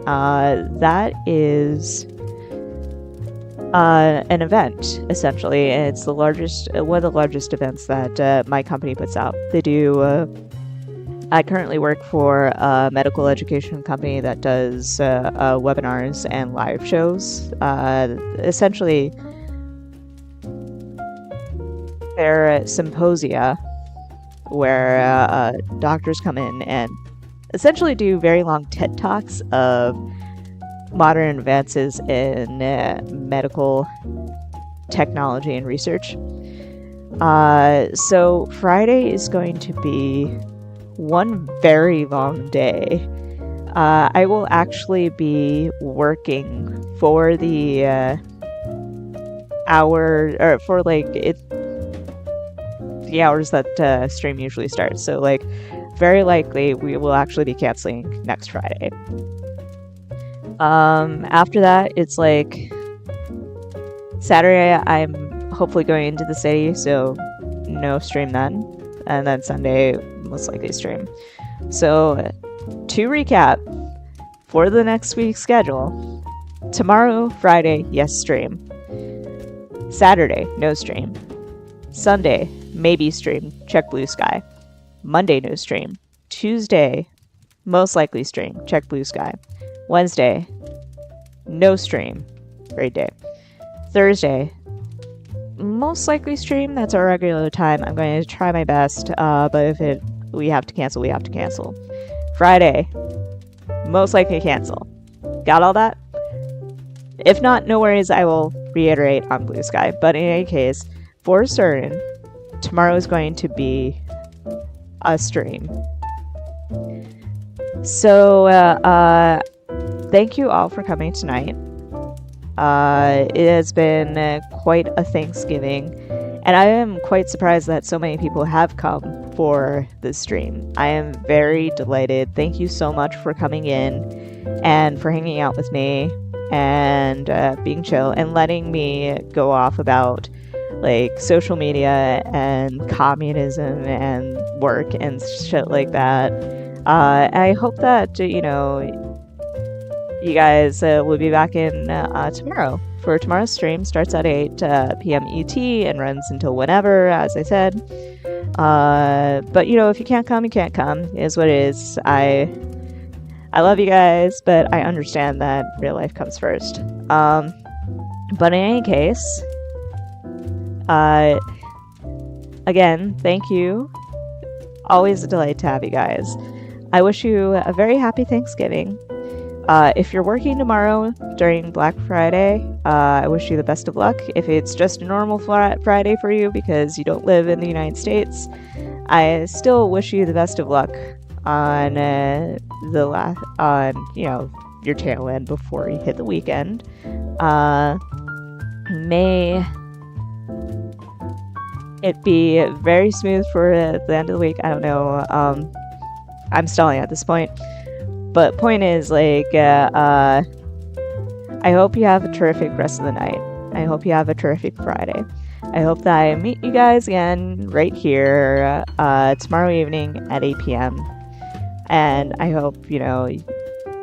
That is an event, essentially. It's one of the largest events that my company puts out. They do. I currently work for a medical education company that does webinars and live shows. Essentially, they're symposia where doctors come in and essentially do very long TED Talks of modern advances in medical technology and research. So Friday is going to be one very long day. I will actually be working for the hour, or for the hours that stream usually starts. So very likely we will actually be canceling next Friday. After that, it's Saturday I'm hopefully going into the city, so no stream then. And then Sunday, most likely stream. So, to recap, for the next week's schedule, tomorrow, Friday, yes, stream. Saturday, no stream. Sunday, maybe stream, check Blue Sky. Monday, no stream. Tuesday, most likely stream, check Blue Sky. Wednesday, no stream, great day. Thursday, most likely stream, that's our regular time. I'm going to try my best, but if we have to cancel, we have to cancel. Friday, most likely cancel. Got all that? If not, no worries, I will reiterate on Blue Sky. But in any case, for certain, tomorrow is going to be a stream. So, thank you all for coming tonight. It has been quite a Thanksgiving, and I am quite surprised that so many people have come for this stream. I am very delighted. Thank you so much for coming in and for hanging out with me and being chill and letting me go off about social media and communism and work and shit like that. I hope that you guys will be back in tomorrow for tomorrow's stream. Starts at 8 p.m. ET and runs until whenever, as I said. But if you can't come, you can't come. It is what it is. I love you guys, but I understand that real life comes first. But in any case, again, thank you. Always a delight to have you guys. I wish you a very happy Thanksgiving. If you're working tomorrow during Black Friday, I wish you the best of luck. If it's just a normal Friday for you because you don't live in the United States, I still wish you the best of luck on your tail end before you hit the weekend. May it be very smooth for the end of the week. I don't know. I'm stalling at this point. But point is, like, I hope you have a terrific rest of the night. I hope you have a terrific Friday. I hope that I meet you guys again right here tomorrow evening at 8 p.m. And I hope, you're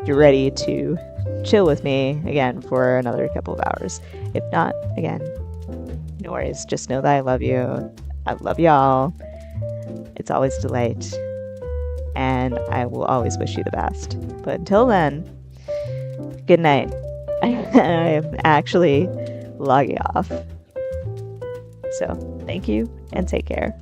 ready to chill with me again for another couple of hours. If not, again, no worries. Just know that I love you. I love y'all. It's always a delight. And I will always wish you the best. But until then, good night. I am actually logging off. So, thank you and take care.